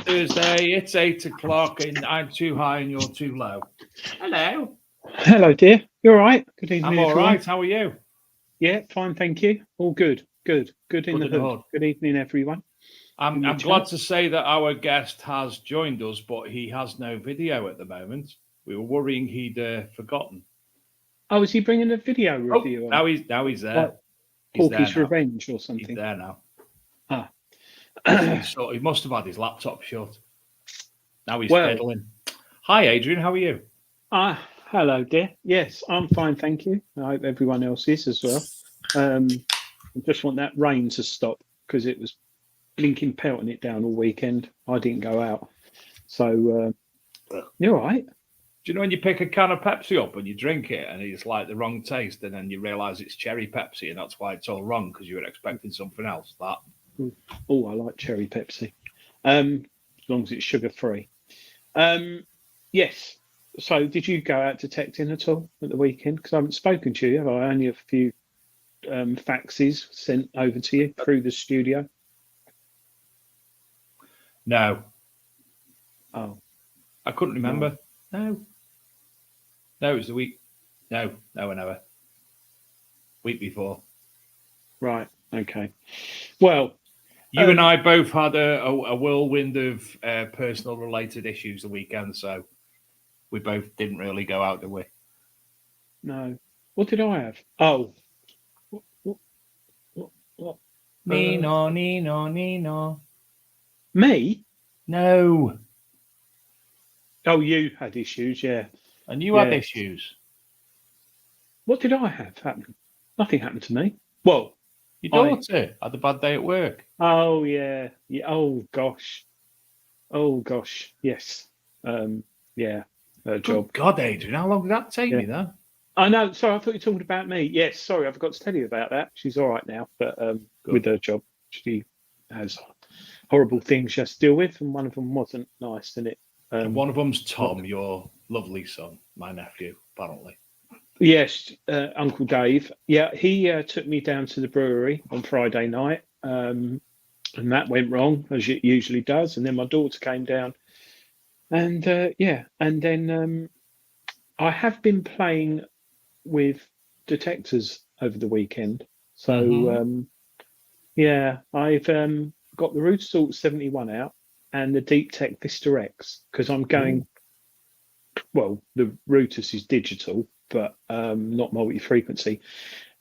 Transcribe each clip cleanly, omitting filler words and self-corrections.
Thursday, it's 8 o'clock and I'm too high and you're too low. Hello. Hello, dear. You all right? Good evening. I'm all right. How are you? Yeah, fine, thank you. All good. Good in the hood. Good evening, everyone. I'm glad to say that our guest has joined us, but he has no video at the moment. We were worrying he'd forgotten. Oh, is he bringing a video review? Now he's there. Like Porky's Revenge or something. He's there now. Ah. He must have had his laptop shut. Now he's fiddling. Hi, Adrian. How are you? Hello, dear. Yes, I'm fine, thank you. I hope everyone else is as well. I just want that rain to stop because it was blinking pelting it down all weekend. I didn't go out. So, you're all right. Do you know when you pick a can of Pepsi up and you drink it and it's like the wrong taste, and then you realise it's cherry Pepsi, and that's why it's all wrong because you were expecting something else? That. Oh, I like cherry Pepsi, as long as it's sugar free. Yes. So, did you go out detecting at all at the weekend? Because I haven't spoken to you. Have I? Only a few faxes sent over to you through the studio. No. Oh, I couldn't remember. No. No, it was the week. No, never. Week before. right. Okay. Well, you and I both had a whirlwind of personal related issues the weekend, so we both didn't really go out, did we? no. What did I have? Oh. What? Nino. Me? No. Oh, you had issues, yeah. And you had issues. What did I have happen? Nothing happened to me. Well, your daughter had a bad day at work. Oh yeah. Oh gosh. Yes. Yeah. Her job. God, Adrian, how long did that take me then? I know. Sorry, I thought you were talking about me. Yes. Sorry, I forgot to tell you about that. She's all right now, but with her job, she has horrible things she has to deal with, and one of them wasn't nice, and it. And one of them's Tom, your lovely son, my nephew, apparently. Yes, Uncle Dave. Yeah, he took me down to the brewery on Friday night, and that went wrong, as it usually does. And then my daughter came down, and and then I have been playing with detectors over the weekend. So I've got the Root Salt 71 out and the Deep Tech Vista X, because I'm going. Well, the Rootus is digital, but not multi-frequency.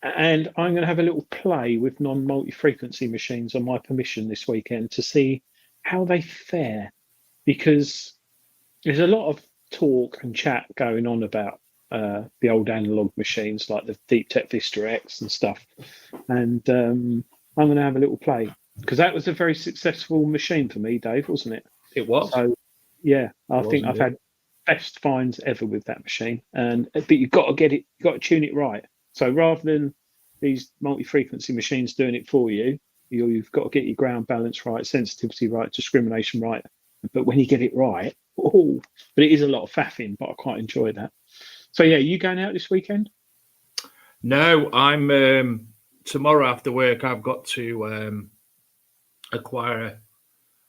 And I'm going to have a little play with non-multi-frequency machines on my permission this weekend to see how they fare, because there's a lot of talk and chat going on about the old analog machines like the Deep Tech Vista X and stuff. And I'm going to have a little play, because that was a very successful machine for me, Dave, wasn't it? It was. So, yeah, I think I've had best finds ever with that machine. But you've got to get it, you've got to tune it right. So rather than these multi-frequency machines doing it for you, you've got to get your ground balance right, sensitivity right, discrimination right. But when you get it right, but it is a lot of faffing, but I quite enjoy that. So yeah, you going out this weekend? No, I'm tomorrow after work. I've got to acquire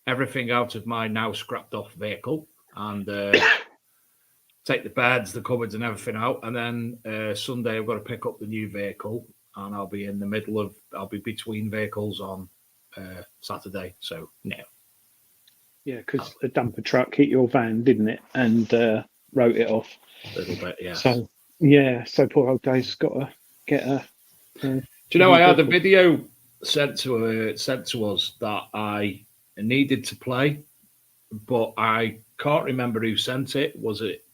everything out of my now scrapped off vehicle and take the beds, the cupboards, and everything out. And then Sunday, I've got to pick up the new vehicle, and I'll be in the middle of. I'll be between vehicles on Saturday. So no. Yeah, because a dumper truck hit your van, didn't it? And wrote it off. A little bit, yeah. So yeah, so poor old Dave's got to get a. Do you know I had a video sent to us that I needed to play, but I can't remember who sent it. Was it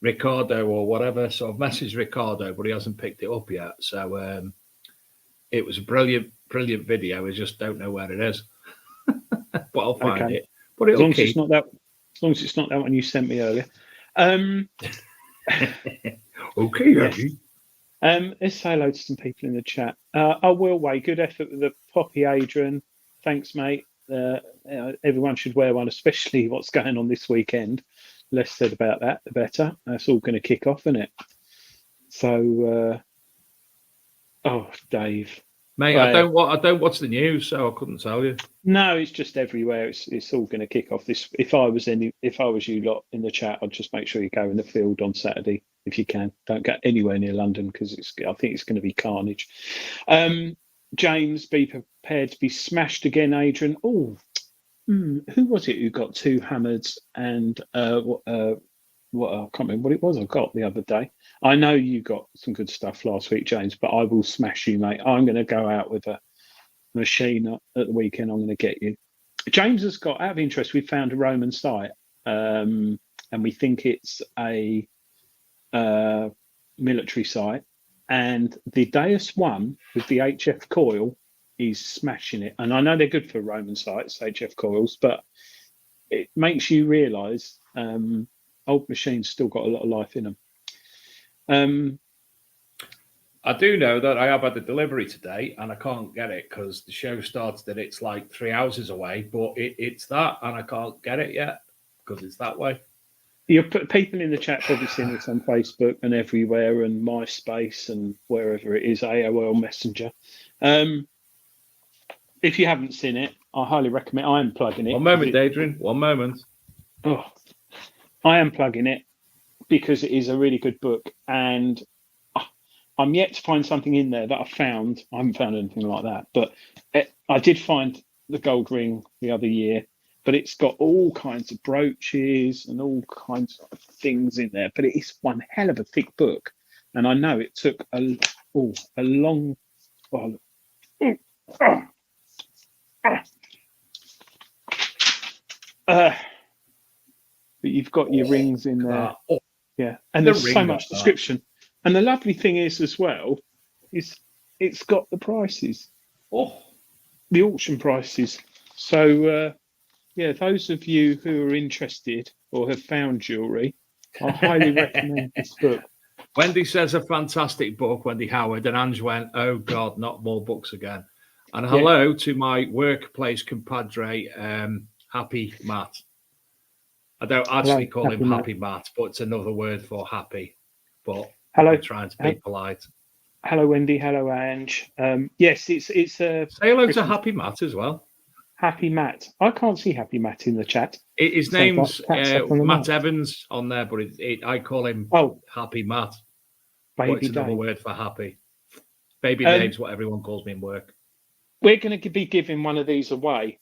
Ricardo or whatever? So I've messaged Ricardo, but he hasn't picked it up yet. So it was a brilliant video. I just don't know where it is, but I'll find it. But as long as it's not that one you sent me earlier. Okay, Abby. Let's say hello to some people in the chat. Will Way, good effort with the Poppy, Adrian. Thanks, mate. Everyone should wear one, especially what's going on this weekend. Less said about that, the better. That's all going to kick off, isn't it? So, Dave, mate, I don't watch the news, so I couldn't tell you. No, it's just everywhere. It's all going to kick off this. If I was you lot in the chat, I'd just make sure you go in the field on Saturday if you can. Don't get anywhere near London, because I think it's going to be carnage. James, be prepared to be smashed again, Adrian. Oh, who was it who got two hammers and what I can't remember what it was I got the other day. I know you got some good stuff last week, James, but I will smash you, mate. I'm going to go out with a machine at the weekend. I'm going to get you. James has got, out of interest, we found a Roman site, and we think it's a military site, and the Deus one with the HF coil is smashing it. And I know they're good for Roman sites, HF coils, but it makes you realise old machines still got a lot of life in them. I do know that I have had the delivery today and I can't get it because the show started and it's like 3 hours away, but it's that and I can't get it yet because it's that way. You'll put people in the chat probably seen this on Facebook and everywhere and MySpace and wherever it is, AOL Messenger. If you haven't seen it, I highly recommend. I am plugging it. One moment, Adrian. One moment. Oh, I am plugging it because it is a really good book, and I'm yet to find something in there that I found. I haven't found anything like that, but I did find the gold ring the other year. But it's got all kinds of brooches and all kinds of things in there. But it is one hell of a thick book, and I know it took a long. But you've got your rings in there, yeah, and there's so much description. And the lovely thing is, as well, is it's got the prices, the auction prices. So. Yeah, those of you who are interested or have found jewellery, I highly recommend this book. Wendy says a fantastic book, Wendy Howard, and Ange went, oh God, not more books again. And hello to my workplace compadre, Happy Matt. I don't actually call him Happy Matt, but it's another word for happy. But I'm trying to be polite. Hello, Wendy. Hello, Ange. Yes, it's a... Say hello to Happy Matt as well. Happy Matt. I can't see Happy Matt in the chat. His name's Matt Evans on there, but I call him Happy Matt. But it's another word for happy. Baby Dave's what everyone calls me in work. We're going to be giving one of these away.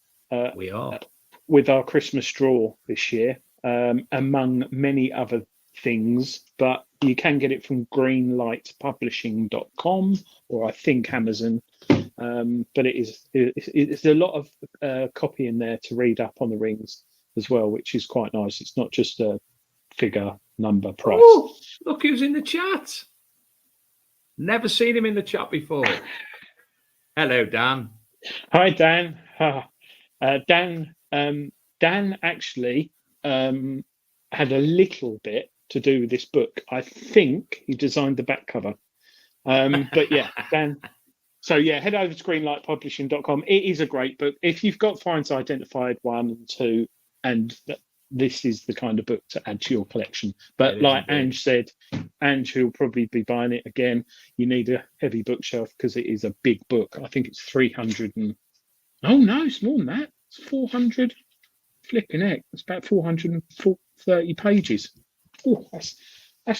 We are. With our Christmas draw this year, among many other things. But you can get it from greenlightpublishing.com or I think Amazon. But it's a lot of copy in there to read up on the rings as well, which is quite nice. It's not just a figure, number, price. Oh, look who's in the chat. Never seen him in the chat before. Hello, Dan. Hi, Dan. Dan actually had a little bit to do with this book. I think he designed the back cover. But yeah, Dan. So yeah, head over to greenlightpublishing.com. It is a great book. If you've got Finds Identified 1 and 2, and this is the kind of book to add to your collection. But like Ange said, Ange will probably be buying it again. You need a heavy bookshelf because it is a big book. I think it's 300 and... Oh no, it's more than that. It's 400. Flipping heck. It's about 430 pages. Oh, that's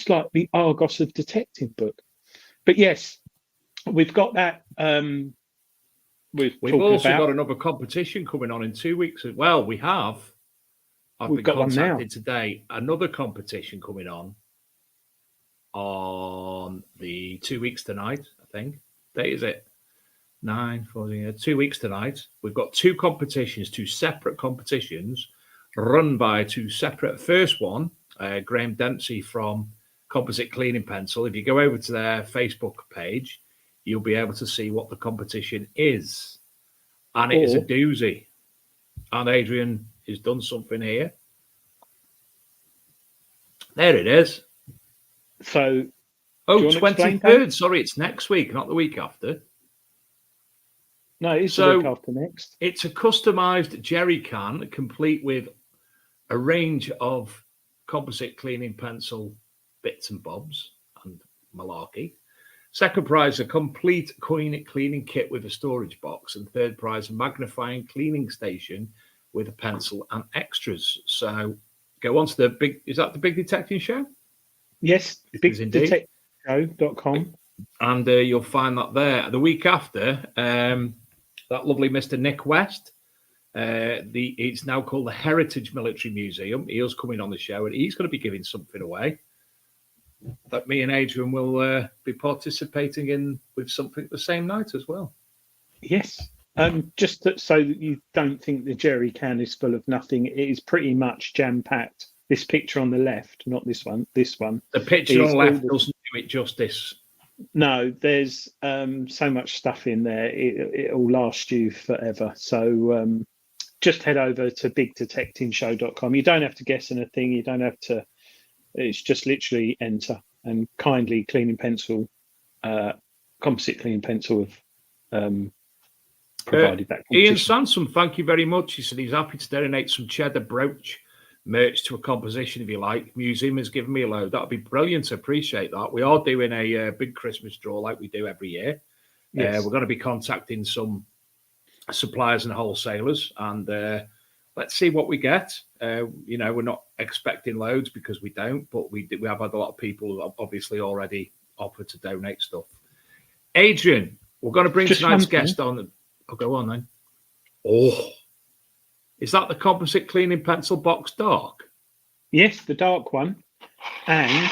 like the Argos of detective book. But yes, we've got that. We've also got another competition coming on in 2 weeks. Well, we have. I've been contacted today. Another competition coming on the 2 weeks tonight, I think. Date is it? 2 weeks tonight. We've got two separate competitions run by two separate. First one, Graham Dempsey from Composite Cleaning Pencil. If you go over to their Facebook page, you'll be able to see what the competition is. And it is a doozy. And Adrian has done something here. There it is. So, 23rd. Sorry, it's next week, not the week after. No, it's the week after next. It's a customized jerry can, complete with a range of composite cleaning pencil bits and bobs and malarkey. Second prize, a complete coin cleaning kit with a storage box. And third prize, a magnifying cleaning station with a pencil and extras. So go on to the big, is that the Big Detecting Show? Yes, bigdetectiveshow.com. And you'll find that there. The week after, that lovely Mr. Nick West, it's now called the Heritage Military Museum. He's coming on the show and he's going to be giving something away that me and Adrian will be participating in with something the same night as well. Yes. Just so that you don't think the jerry can is full of nothing, it is pretty much jam-packed. This picture on the left, not this one, this one. The picture on the left doesn't do it justice. No, there's so much stuff in there. It'll last you forever. So just head over to bigdetectingshow.com. You don't have to guess anything. You don't have to It's just literally enter and kindly cleaning pencil, composite cleaning pencil have provided that. Ian Sansom, thank you very much. He said he's happy to donate some cheddar brooch merch to a composition if you like. Museum has given me a load. That'd be brilliant. Appreciate that. We are doing a big Christmas draw like we do every year. Yes. We're going to be contacting some suppliers and wholesalers, and let's see what we get. We're not expecting loads because we don't, but we have had a lot of people who have obviously already offered to donate stuff. Adrian, we're going to bring tonight's guest on. I'll go on then. Oh, is that the composite cleaning pencil box dark? Yes, the dark one. And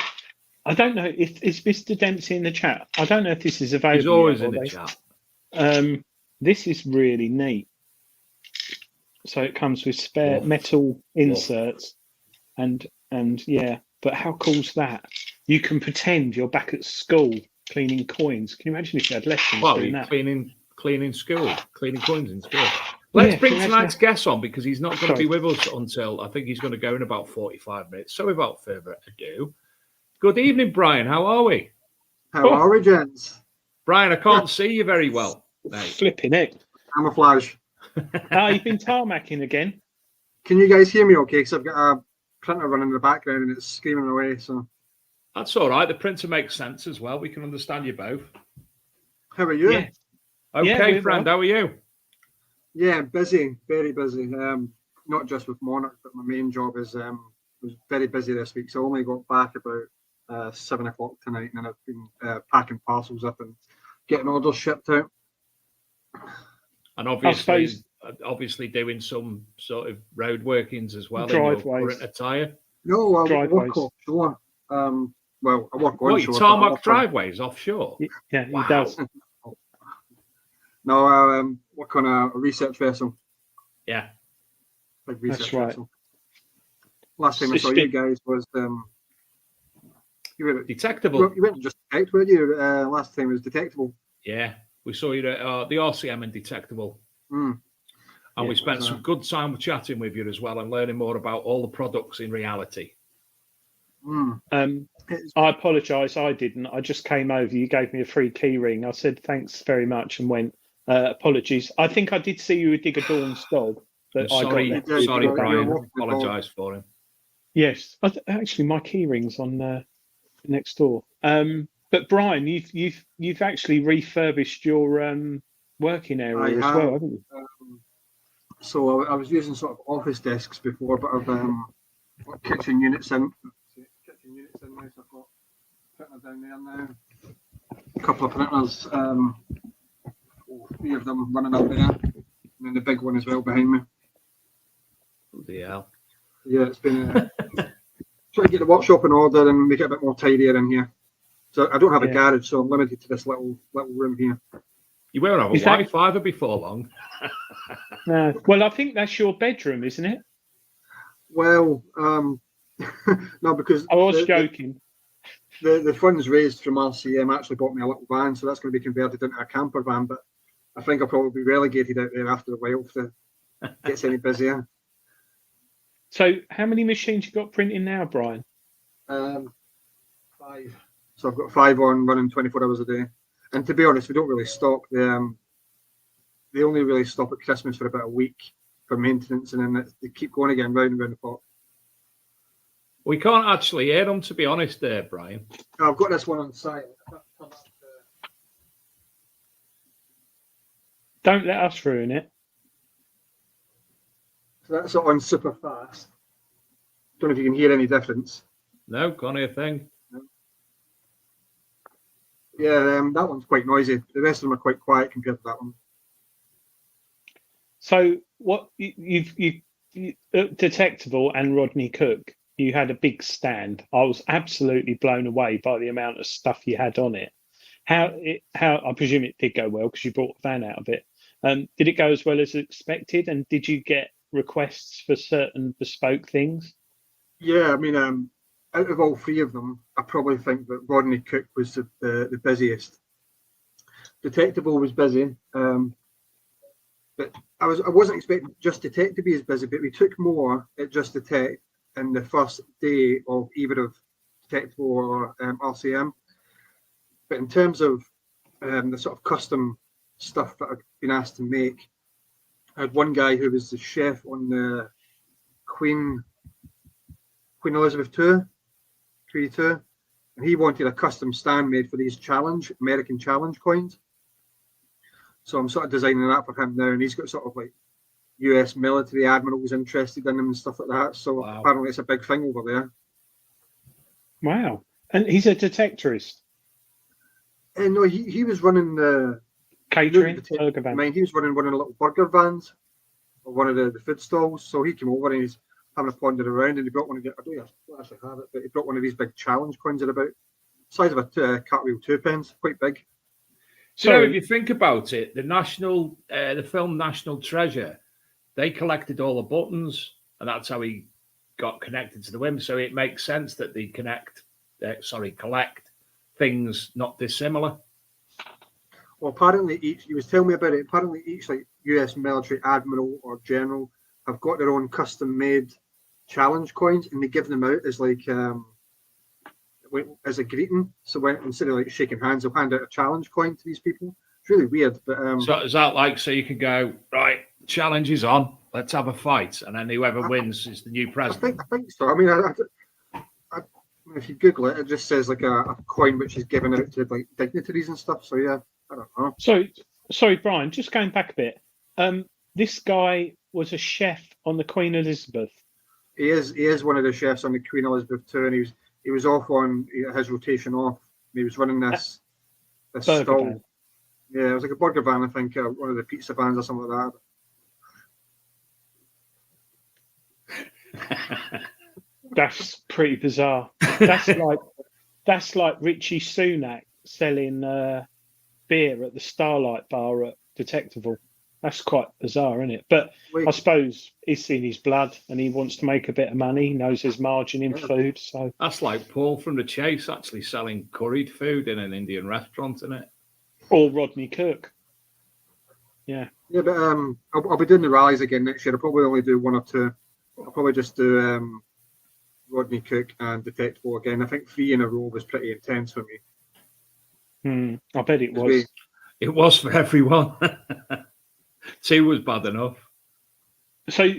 I don't know if is Mr. Dempsey in the chat. I don't know if this is available. He's always in the chat. This is really neat. So it comes with spare metal inserts, and yeah. But how cool's that? You can pretend you're back at school cleaning coins. Can you imagine if you had lessons doing that? cleaning coins in school. Let's bring tonight's guest on because he's not going to be with us until I think he's going to go in about 45 minutes. So without further ado, good evening, Bryan. How are we? How are we, gents? Bryan, I can't see you very well, mate. Flipping it. Camouflage. You've been tarmacking again. Can you guys hear me okay? Because I've got a printer running in the background and it's screaming away. So that's all right. The printer makes sense as well. We can understand you both. How are you? Yeah. Okay, friend. How are you? Yeah, busy, very busy. Not just with Monarch, but my main job is was very busy this week. So I only got back about 7 o'clock tonight, and then I've been packing parcels up and getting orders shipped out. And obviously doing some sort of road workings as well. Driveways. In your current attire. No, I work offshore. Well, I work onshore. You tarmac driveways offshore? Yeah, he does. No, I work on a research vessel. Yeah. Big research right. vessel. Last time I saw you guys was you were Detectable. You went to just detect, weren't you? Last time was Detectable. Yeah, we saw you at the RCM and Detectable. Mm. And we spent some good time chatting with you as well and learning more about all the products in reality. Mm. I apologise, I didn't. I just came over. You gave me a free key ring. I said thanks very much and went, apologies. I think I did see you with Digger Dawn's dog. But sorry, Bryan. Apologise for him. Yes. Actually, my key ring's on next door. But Bryan, you've actually refurbished your working area as well, haven't you? So I was using sort of office desks before, but I've got kitchen units in. Kitchen units in now, so I've got printer down there now. A couple of printers, 3 of them running up there, and then the big one as well behind me. Bloody hell. Yeah, it's been trying to get the workshop in order and make it a bit more tidier in here. So I don't have a garage, so I'm limited to this little room here. You won't have a Wi-Fi before long. No. Well, I think that's your bedroom, isn't it? Well, no, because I was joking. The funds raised from RCM actually bought me a little van, so that's going to be converted into a camper van. But I think I'll probably be relegated out there after a while if it gets any busier. So, how many machines you got printing now, Bryan? 5. So I've got 5 on running 24 hours a day. And to be honest, we don't really stop. They only really stop at Christmas for about a week for maintenance, and then they keep going again round and round the clock. We can't actually hear them, to be honest, there, Bryan. I've got this one on site. Don't let us ruin it. So that's on super fast. Don't know if you can hear any difference. No, can't hear a thing. Yeah, that one's quite noisy. The rest of them are quite quiet compared to that one. So, what you Detectable and Rodney Cook, you had a big stand. I was absolutely blown away by the amount of stuff you had on it. How I presume it did go well because you brought a van out of it. Did it go as well as expected? And did you get requests for certain bespoke things? Yeah, I mean, out of all 3 of them, I probably think that Rodney Cook was the busiest. Detectable was busy, but I wasn't expecting Just Detect to be as busy, but we took more at Just Detect in the first day of either of detectable or RCM. But in terms of the sort of custom stuff that I've been asked to make, I had one guy who was the chef on the Queen Elizabeth II, and he wanted a custom stand made for these American challenge coins. So I'm sort of designing that for him now, and he's got sort of like US military admirals interested in them and stuff like that. So apparently it's a big thing over there. Wow. And he's a detectorist. And no, he was running the catering burger van. He was running one of the little burger vans or one of the food stalls. So he came over and he's having a ponder around, and he brought one of the, I don't actually have it, but he brought one of these big challenge coins at about the size of a cartwheel 2 pence, quite big. So if you think about it, the film National Treasure, they collected all the buttons, and that's how he got connected to the whim. So it makes sense that they collect things not dissimilar. Well, apparently he was telling me about it. Apparently each like US military admiral or general have got their own custom made challenge coins, and they give them out as like as a greeting. So when instead of like shaking hands, they'll hand out a challenge coin to these people. It's really weird, but so is that like so you can go right? Challenge is on. Let's have a fight, and then whoever wins is the new president. I think so. I mean, if you Google it, it just says like a coin which is given out to like dignitaries and stuff. So yeah, I don't know. So sorry, Brian. Just going back a bit. This guy was a chef on the Queen Elizabeth. He is one of the chefs on the Queen Elizabeth II, and he was off on his rotation off. He was running this stall. Van. Yeah, it was like a burger van, I think, one of the pizza vans or something like that. That's pretty bizarre. That's like Richie Sunak selling beer at the Starlight Bar at Detectable. That's quite bizarre, isn't it? But I suppose he's seen his blood and he wants to make a bit of money. He knows there's margin in food. So that's like Paul from The Chase actually selling curried food in an Indian restaurant, isn't it? Or Rodney Cook. Yeah. Yeah, but I'll be doing the rallies again next year. I'll probably only do one or two. I'll probably just do Rodney Cook and Detectable again. I think 3 in a row was pretty intense for me. I bet it was. It was for everyone. 2 was bad enough. So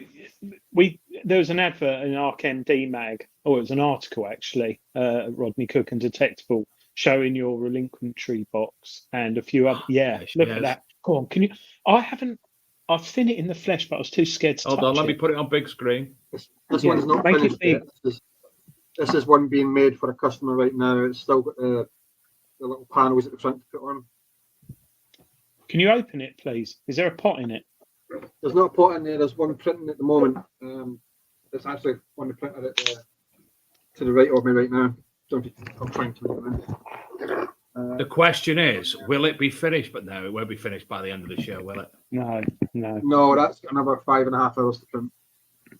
there was an advert in ArcMD mag, or it was an article actually, Rodney Cook and Detectable, showing your relinquentry box and a few other. Yeah, look at that. Go on, can you? I've seen it in the flesh, but I was too scared to touch it. Hold on, let me put it on big screen. This one's not finished yet. This is one being made for a customer right now. It's still got the little panels at the front to put on. Can you open it, please? Is there a pot in it? There's not a pot in there. There's one printing at the moment. There's actually one printer to the right of me right now. I'm trying to. The question is, will it be finished? But no, it won't be finished by the end of the show, will it? No. No, that's got another 5.5 hours to print.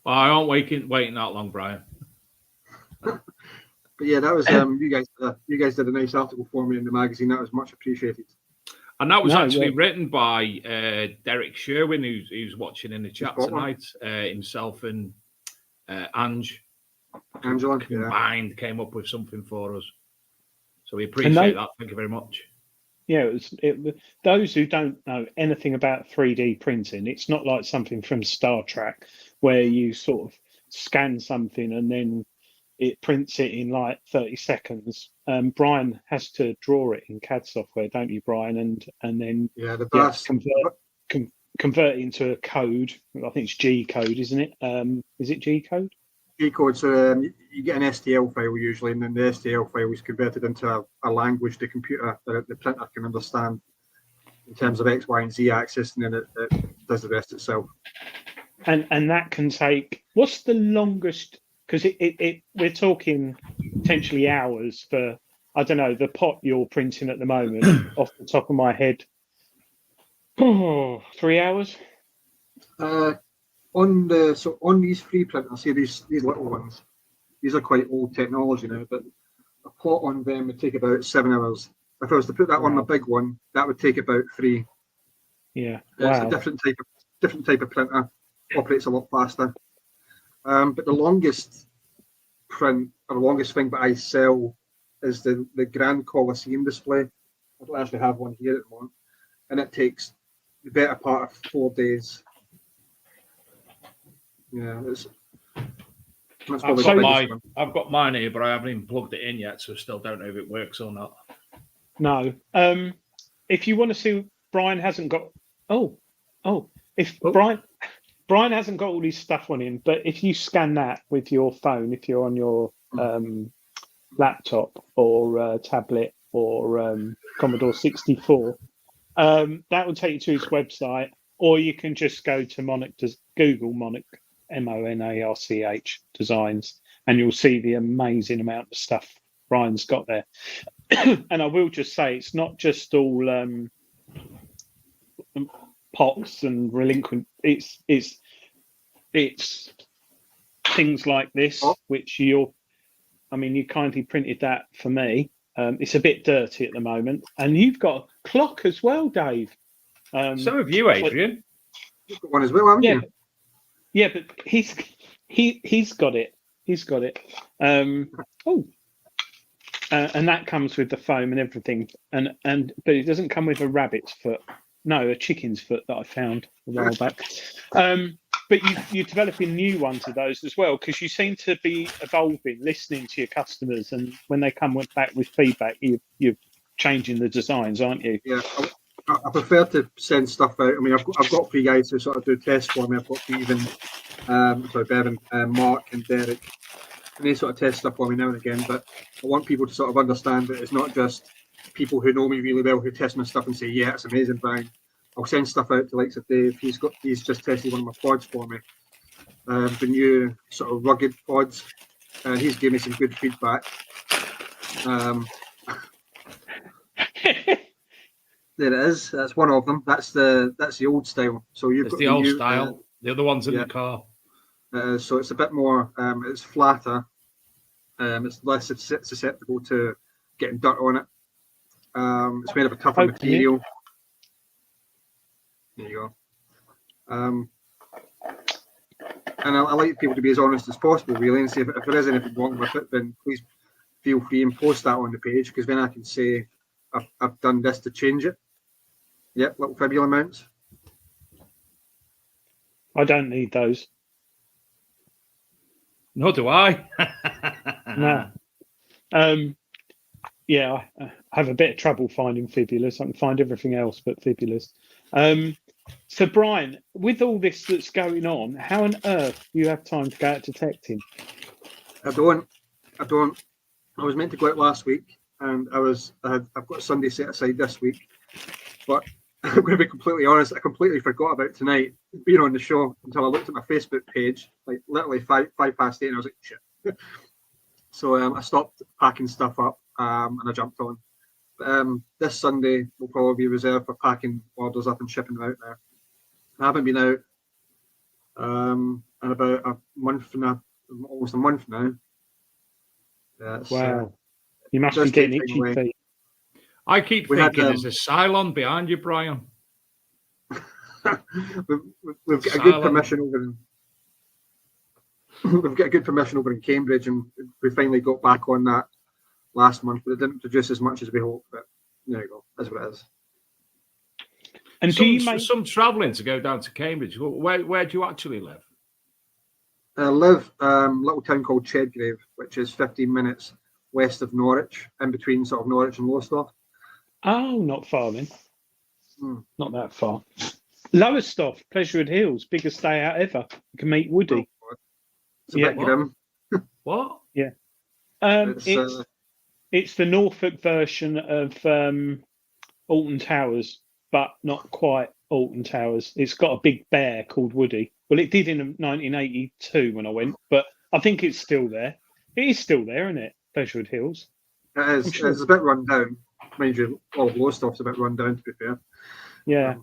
Well, I aren't waiting that long, Brian. But yeah, that was you guys did a nice article for me in the magazine. That was much appreciated. And that was written by Derek Sherwin, who's watching in the chat tonight. Himself and Angela combined came up with something for us. So we appreciate that. Thank you very much. Yeah, those who don't know anything about 3D printing, it's not like something from Star Trek where you sort of scan something and then it prints it in like 30 seconds. Brian has to draw it in CAD software, don't you, Brian? And then convert it into a code. I think it's G code, isn't it? Is it G code? G code. So you get an STL file usually, and then the STL file is converted into a language the computer, the printer can understand in terms of X, Y, and Z axis, and then it does the rest itself. And that can take. What's the longest? Because we're talking potentially hours for, I don't know, the pot you're printing at the moment, off the top of my head. 3 hours? On these free printers, see these little ones, these are quite old technology now, but a pot on them would take about 7 hours. If I was to put that on the big one, that would take about 3. Yeah. It's a different type of printer, operates a lot faster. But the longest print or the longest thing that I sell is the Grand Colosseum display. I don't actually have one here at the moment, and it takes the better part of 4 days. Yeah, that's probably the biggest one. I've got mine here, but I haven't even plugged it in yet, so I still don't know if it works or not. No. If you want to see, Bryan hasn't got. Bryan hasn't got all his stuff on him, but if you scan that with your phone, if you're on your laptop or tablet or Commodore 64, that will take you to his website, or you can just go to Google Monarch, Monarch Designs, and you'll see the amazing amount of stuff Bryan's got there. And I will just say, it's not just all pots and relinquent. It's things like this, which you kindly printed that for me. It's a bit dirty at the moment, and you've got a clock as well, Dave. So have you, Adrian. You've got one as well, haven't you? Yeah, but he's got it. He's got it. And that comes with the foam and everything, but it doesn't come with a rabbit's foot. No, a chicken's foot that I found a while back. But you're developing new ones of those as well, because you seem to be evolving, listening to your customers, and when they come back with feedback, you're changing the designs, aren't you? Yeah, I prefer to send stuff out. I mean, I've got 3 guys who sort of do tests for me. I've got Bevan, Mark, and Derek, and they sort of test stuff for me now and again. But I want people to sort of understand that it's not just people who know me really well who test my stuff and say, "Yeah, it's amazing, Bryan." I'll send stuff out to likes of Dave. He's just tested one of my pods for me, the new sort of rugged pods, and he's given me some good feedback. There it is. That's one of them. That's the old style. So you've got the old style. The other one's in the car. So it's a bit more. It's flatter. It's less susceptible to getting dirt on it. It's made of a tougher material. There you go. And I like people to be as honest as possible, really, and say if there is anything wrong with it, then please feel free and post that on the page, because then I can say I've done this to change it. Yep, little fibula mounts. I don't need those. Nor do I. No. Yeah, I have a bit of trouble finding fibulas. I can find everything else but fibulas. So, Bryan, with all this that's going on, how on earth do you have time to go out detecting? I don't. I was meant to go out last week, and I've got Sunday set aside this week. But I'm going to be completely honest, I completely forgot about tonight being on the show until I looked at my Facebook page, like literally 8:05, and I was like, shit. So I stopped packing stuff up, and I jumped on. This Sunday will probably be reserved for packing orders up and shipping them out now. I haven't been out in about a month now, almost a month now. Wow. You must be getting itchy feet. I keep thinking there's a Cylon behind you, Bryan. We've got a good permission over we've got a good permission over in Cambridge, and we finally got back on that last month, but it didn't produce as much as we hoped. But there you go, that's what it is. And some travelling to go down to Cambridge? Where do you actually live? I live a little town called Chedgrave, which is 15 minutes west of Norwich, in between sort of Norwich and Lowestoft. Oh, not far then. Not that far. Lowestoft, Pleasurewood Hills, biggest day out ever. You can meet Woody. It's a bit grim. What? Yeah. It's the Norfolk version of Alton Towers, but not quite Alton Towers. It's got a big bear called Woody. Well, it did in 1982 when I went, but I think it's still there. It is still there, isn't it? Pleasurewood Hills. It is. Sure. It's a bit run down. Mind you, all of Lowestoft's a bit run down, to be fair. Yeah.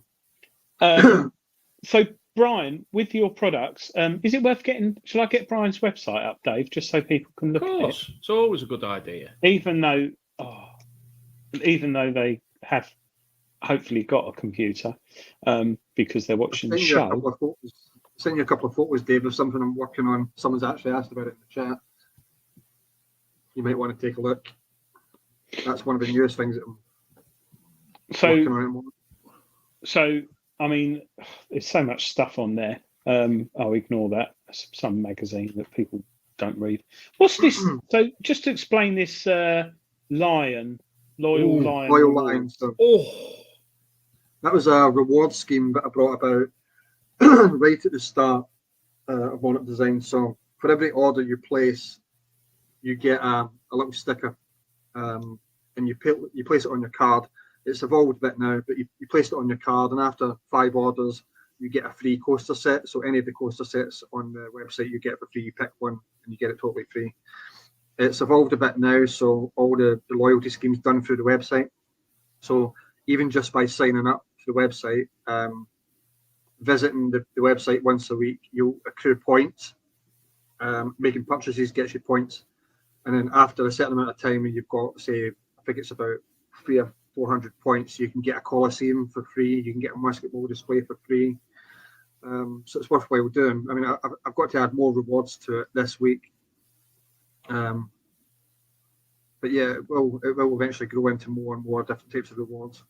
So, Bryan, with your products, is it worth getting? Shall I get Bryan's website up, Dave, just so people can look at it? It's always a good idea. Even though they have hopefully got a computer, because they're watching the show. Send you a couple of photos, Dave, of something I'm working on. Someone's actually asked about it in the chat. you might want to take a look. That's one of the newest things that I'm So, working on at the moment. so I mean, there's so much stuff on there. I'll ignore that. Some magazine that people don't read. What's this? So, just to explain this Lion, Loyal Lion. Loyal Lion. So that was a reward scheme that I brought about right at the start of Monarch Designs. So for every order you place, you get a little sticker, and you place it on your card. It's evolved a bit now, but you place it on your card, and after 5 orders, you get a free coaster set. So any of the coaster sets on the website, you get for free. You pick one, and you get it totally free. It's evolved a bit now, so all the loyalty schemes done through the website. So even just by signing up to the website, visiting the website once a week, you'll accrue points. Making purchases gets you points, and then after a certain amount of time, you've got, say, I think it's about 300 or 400 points, you can get a Coliseum for free. You can get a basketball display for free. So it's worthwhile doing. I mean, I've got to add more rewards to it this week. But yeah, it will eventually grow into more and more different types of rewards.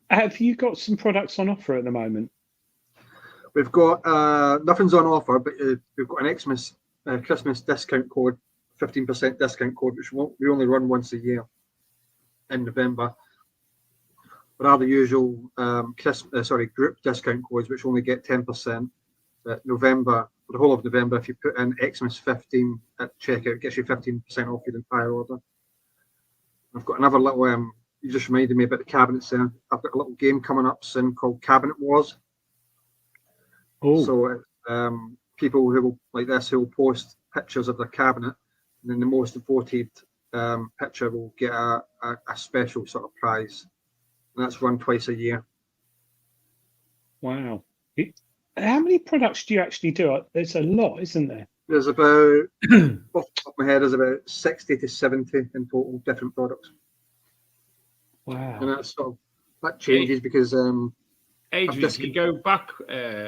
Have you got some products on offer at the moment? We've got nothing's on offer, but we've got an Xmas Christmas discount code, 15% discount code, which we only run once a year in November. But are the usual group discount codes, which only get 10%. November, for the whole of November, if you put in Xmas 15 at checkout, it gets you 15% off your entire order. I've got another little, you just reminded me about the cabinets there. I've got a little game coming up soon called Cabinet Wars. Oh. So people who will, like this, who will post pictures of their cabinet, and then the most voted picture will get a special sort of prize. And that's run twice a year. Wow. How many products do you actually do? There's a lot, isn't there? There's about, off the top of my head, there's about 60 to 70 in total, different products. Wow. And that changes because Adrian, can you go back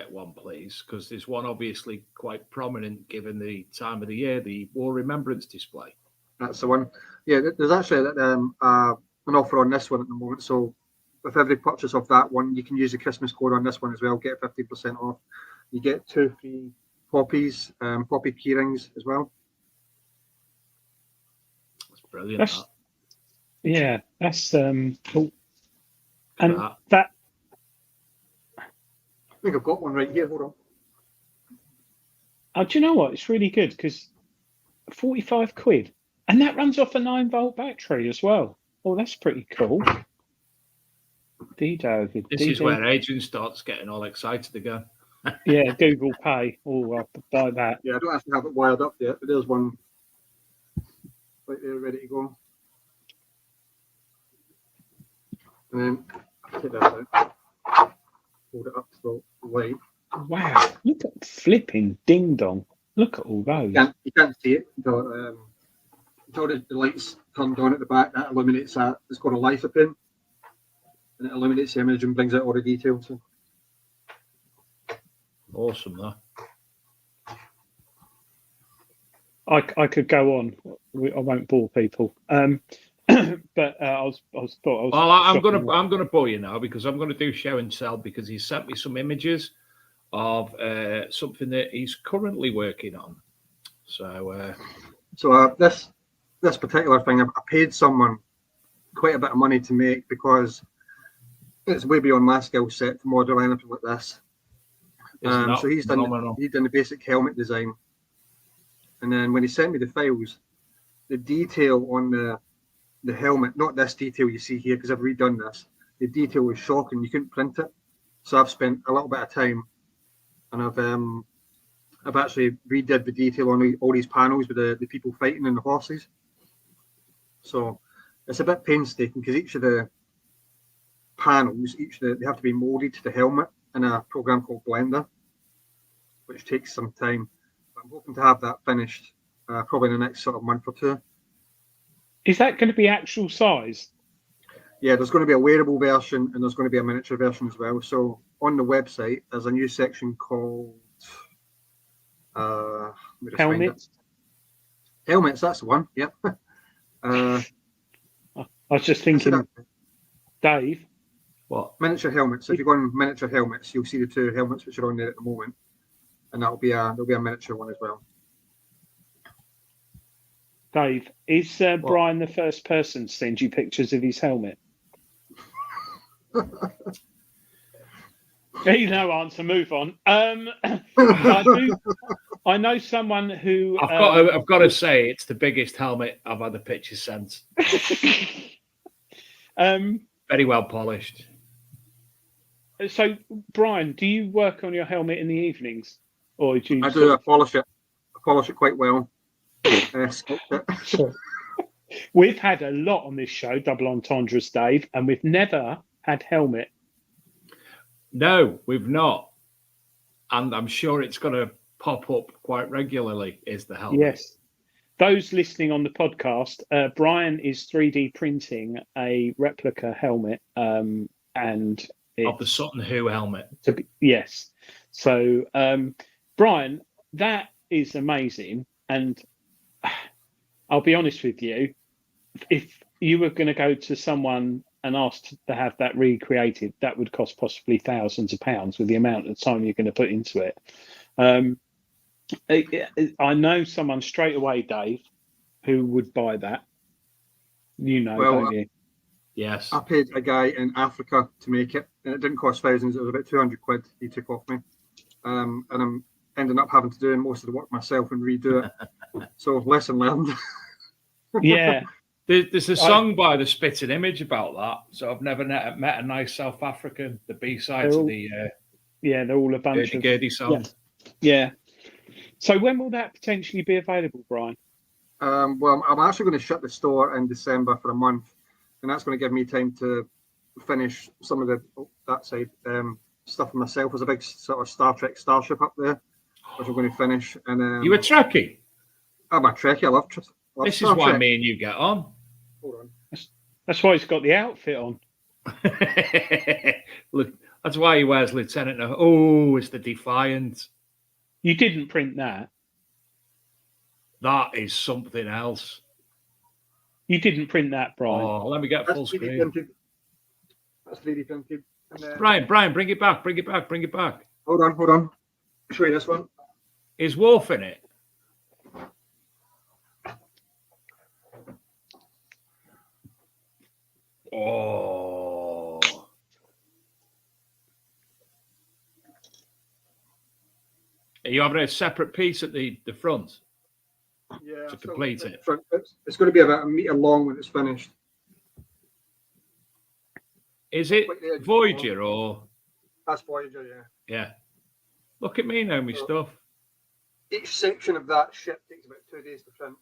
one, please? Because there's one obviously quite prominent given the time of the year, the War Remembrance display. That's the one. Yeah, there's actually an offer on this one at the moment. So with every purchase of that one, you can use the Christmas code on this one as well, get 50% off. You get 2 free poppies, poppy keyrings as well. That's brilliant. That's cool. And that I think I've got one right here. Hold on. Do you know what? It's really good because 45 quid, and that runs off a 9-volt battery as well. Oh, that's pretty cool. This is where Adrian starts getting all excited again. Yeah, Google Pay. Oh, I'll buy that. Yeah, I don't actually have it wired up yet, but there's one right there ready to go. And then take that out, hold it up to the light. Wow, look at flipping ding dong. Look at all those. You can't see it until the light's turned on at the back. That illuminates that. It's got a lighter pin, and it illuminates the image and brings out all the details. So. Awesome, though. I could go on. I won't bore people. But I'm gonna bore you now because I'm gonna do show and tell because he sent me some images of something that he's currently working on. So this particular thing, I paid someone quite a bit of money to make because it's way beyond my skill set to model anything like this. So he's done the basic helmet design, and then when he sent me the files, the detail on the helmet, not this detail you see here because I've redone this, the detail was shocking. You couldn't print it, so I've spent a little bit of time, and I've actually redid the detail on all these panels with the people fighting and the horses. So it's a bit painstaking because each of the panels, they have to be molded to the helmet in a program called Blender, which takes some time. But I'm hoping to have that finished probably in the next sort of month or two. Is that going to be actual size? Yeah, there's going to be a wearable version and there's going to be a miniature version as well. So on the website, there's a new section called helmets. Helmets, that's the one. Yep. I was just thinking, Dave. What? Miniature helmets. If you go on miniature helmets, you'll see the two helmets which are on there at the moment, and there'll be a miniature one as well. Dave, is Bryan the first person to send you pictures of his helmet? No answer. Move on. I know someone who. I've got to say, it's the biggest helmet I've had a picture sent. Very well polished. So, Bryan, do you work on your helmet in the evenings, or do you? I do. I polish it. I polish it quite well. We've had a lot on this show, double entendres, Dave, and we've never had helmet. No, we've not. And I'm sure it's going to pop up quite regularly, is the helmet. Yes. Those listening on the podcast, Bryan is 3D printing a replica helmet. And of the Sutton Hoo helmet. Yes. So, Bryan, that is amazing. And I'll be honest with you, if you were going to go to someone and asked to have that recreated, that would cost possibly thousands of pounds with the amount of time you're going to put into it. I know someone straight away, Dave, who would buy that. You know, don't you? Yes. I paid a guy in Africa to make it, and it didn't cost thousands. It was about 200 quid he took off me. And I'm ending up having to do most of the work myself and redo it. So lesson learned. Yeah. There's a song by the Spitting Image about that. So I've never met a nice South African. The B-side to the they're all a bunch of Gurdy song. Yeah. So when will that potentially be available, Bryan? Well, I'm actually going to shut the store in December for a month, and that's going to give me time to finish some of that side stuff for myself. There's a big sort of Star Trek starship up there, which I'm going to finish. And you a Trekkie? I'm a Trekkie. I love this Star is why Trek. me and you get on. Hold on. That's why he's got the outfit on. Look, that's why he wears Lieutenant. Oh, it's the Defiant. You didn't print that. That is something else. You didn't print that, Bryan. Oh, let me get full screen. Printed. That's 3D printed. And, Bryan, bring it back. Bring it back. Hold on. Show you this one. Is Wolf in it? Oh. Are you having a separate piece at the front? Yeah. To complete it. It's going to be about a metre long when it's finished. Is it Voyager or? That's Voyager, yeah. Yeah. Look at me now, my stuff. Each section of that ship takes about 2 days to print.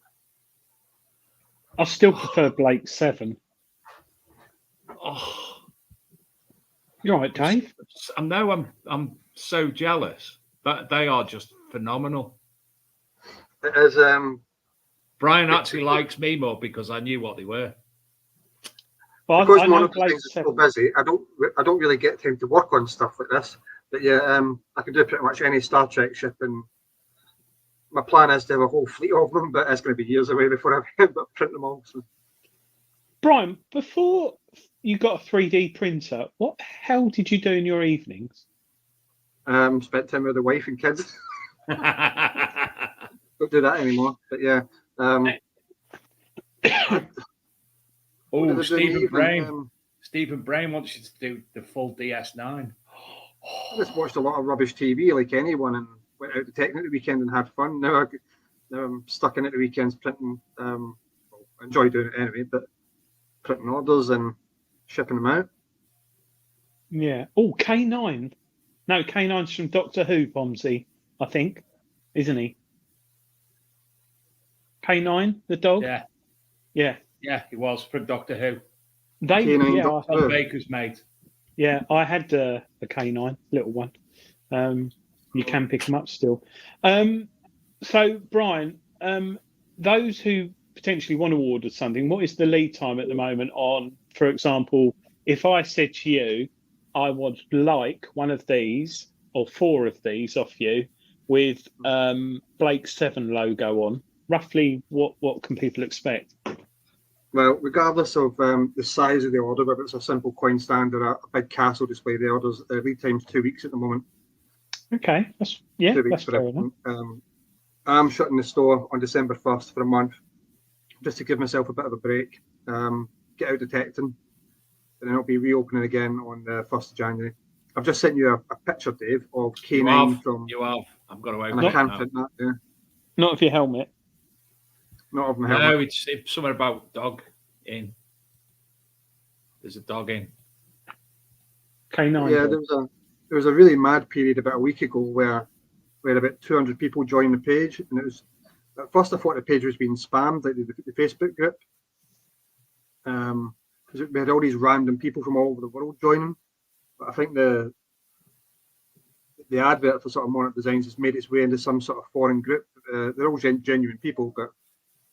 I still prefer Blake 7. Oh. You're right, Dave. I'm so jealous. That they are just phenomenal. It is. Bryan actually likes me more because I knew what they were. But because I one know of the Blake things is 7. so busy, I don't really get time to work on stuff like this. But yeah, I can do pretty much any Star Trek ship, and my plan is to have a whole fleet of them, but it's going to be years away before I print them all. So. Bryan, before you got a 3D printer, what the hell did you do in your evenings? Spent time with the wife and kids. Don't do that anymore. But yeah. Stephen Bryan. Stephen Bryan wants you to do the full DS9. I just watched a lot of rubbish TV like anyone, and went out to Techno at the weekend and had fun. Now I'm stuck in at the weekends printing. I enjoy doing it anyway, but printing orders and shipping them out. Yeah. Oh, K9. No, K9's from Doctor Who, Bomsey, I think, isn't he? K9, the dog? Yeah. Yeah. Yeah, he was from Doctor Who. K9 Baker's mate. Yeah, I had the K9, little one. You can pick them up still. So, Bryan, those who potentially want to order something, what is the lead time at the moment on, for example, if I said to you, I would like one of these or 4 of these off you with Blake 7 logo on, roughly what can people expect? Well, regardless of the size of the order, whether it's a simple coin stand or a big castle display, the orders lead time's 2 weeks at the moment. Okay, that's 2 weeks that's for fair enough. everything. I'm shutting the store on December 1st for a month, just to give myself a bit of a break, get out detecting, and then I'll be reopening again on the 1st of January. I've just sent you a picture, Dave, of K9 from. You have. I've got to open And I it can't now. print that. Yeah. Not of your helmet. Not of my No, helmet. it's something about dog in. There's a dog in. K9. Yeah, dog. there was a really mad period about a week ago where we had about 200 people join the page, and it was at first I thought the page was being spammed, like the Facebook group, because we had all these random people from all over the world joining. But I think the advert for sort of Monarch Designs has made its way into some sort of foreign group. They're all genuine people, but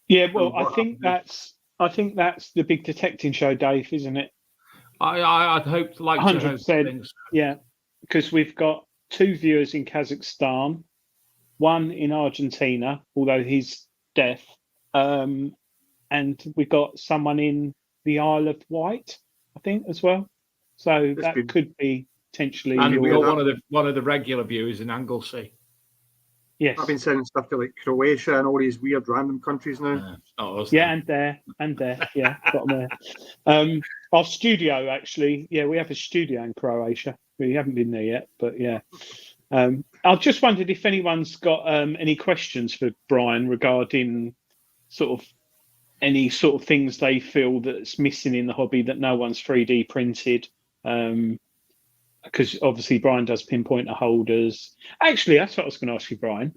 Yeah, well, I think that's the big detecting show, Dave, isn't it? I'd hope to like 100%. Yeah, because we've got 2 viewers in Kazakhstan, 1 in Argentina, although he's deaf, and we've got someone in the Isle of Wight, I think, as well. So that could be potentially. And we've got one of the regular viewers in Anglesey. Yes, I've been sending stuff to like Croatia and all these weird random countries now. Yeah, and there, yeah, got them there. Our studio, actually, yeah, we have a studio in Croatia. We haven't been there yet, but yeah. I just wondered if anyone's got any questions for Bryan regarding sort of any sort of things they feel that's missing in the hobby that no one's 3D printed. Because obviously Bryan does pinpointer holders. Actually, that's what I was going to ask you, Bryan.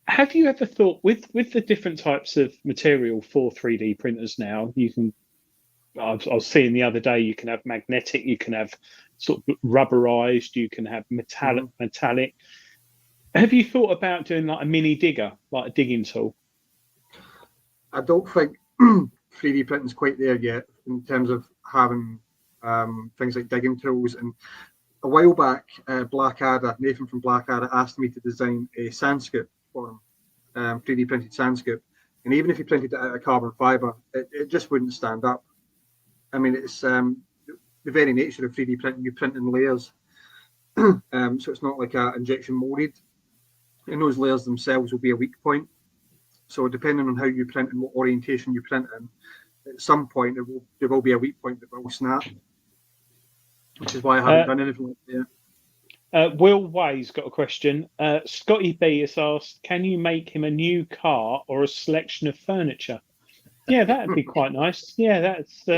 Have you ever thought with the different types of material for 3D printers now, you can, I was seeing the other day, you can have magnetic, you can have sort of rubberized, you can have metallic. Have you thought about doing like a mini digger, like a digging tool? I don't think 3D printing's quite there yet in terms of having things like digging tools. And a while back, Nathan from Blackadder asked me to design a sand scoop for him, 3D printed sand scoop. And even if he printed it out of carbon fiber, it just wouldn't stand up. I mean, it's the very nature of 3D printing, you print in layers. So it's not like a injection molded. And those layers themselves will be a weak point. So depending on how you print and what orientation you print in, at some point there will be a weak point that will snap. Which is why I haven't done anything like that. Will Way's got a question. Scotty B has asked, can you make him a new car or a selection of furniture? Yeah, that'd be quite nice. Yeah, that's.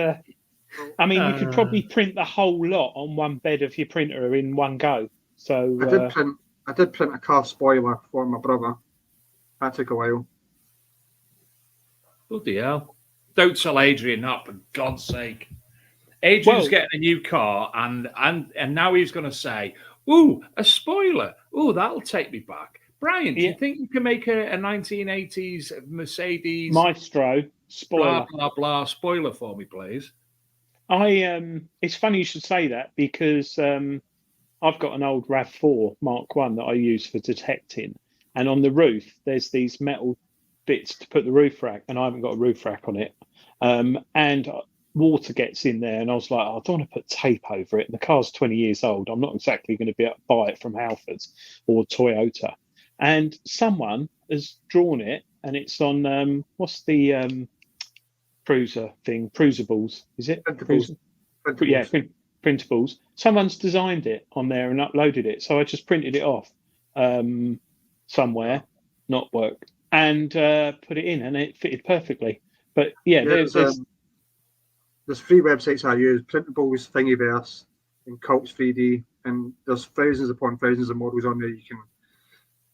I mean, you could probably print the whole lot on one bed of your printer in one go. So I did print a car spoiler for my brother. That took a while. Bloody hell! Don't tell Adrian that, for God's sake. Adrian's getting a new car, and now he's going to say, "Ooh, a spoiler! Ooh, that'll take me back." Bryan, do you think you can make a 1980s Mercedes Maestro spoiler, blah blah blah spoiler for me, please? It's funny you should say that because I've got an old RAV4 Mark 1 that I use for detecting, and on the roof there's these metal bits to put the roof rack, and I haven't got a roof rack on it, and water gets in there, and I was like, I don't want to put tape over it. And the car's 20 years old. I'm not exactly going to be able to buy it from Halfords or Toyota. And someone has drawn it, and it's on what's the Prusa thing? Prusables, is it? Printables. Yeah, printables. Someone's designed it on there and uploaded it. So I just printed it off somewhere, not work, and put it in, and it fitted perfectly. But yeah, there's 3 websites I use: Printables, Thingiverse, and Cults 3D, and there's thousands upon thousands of models on there you can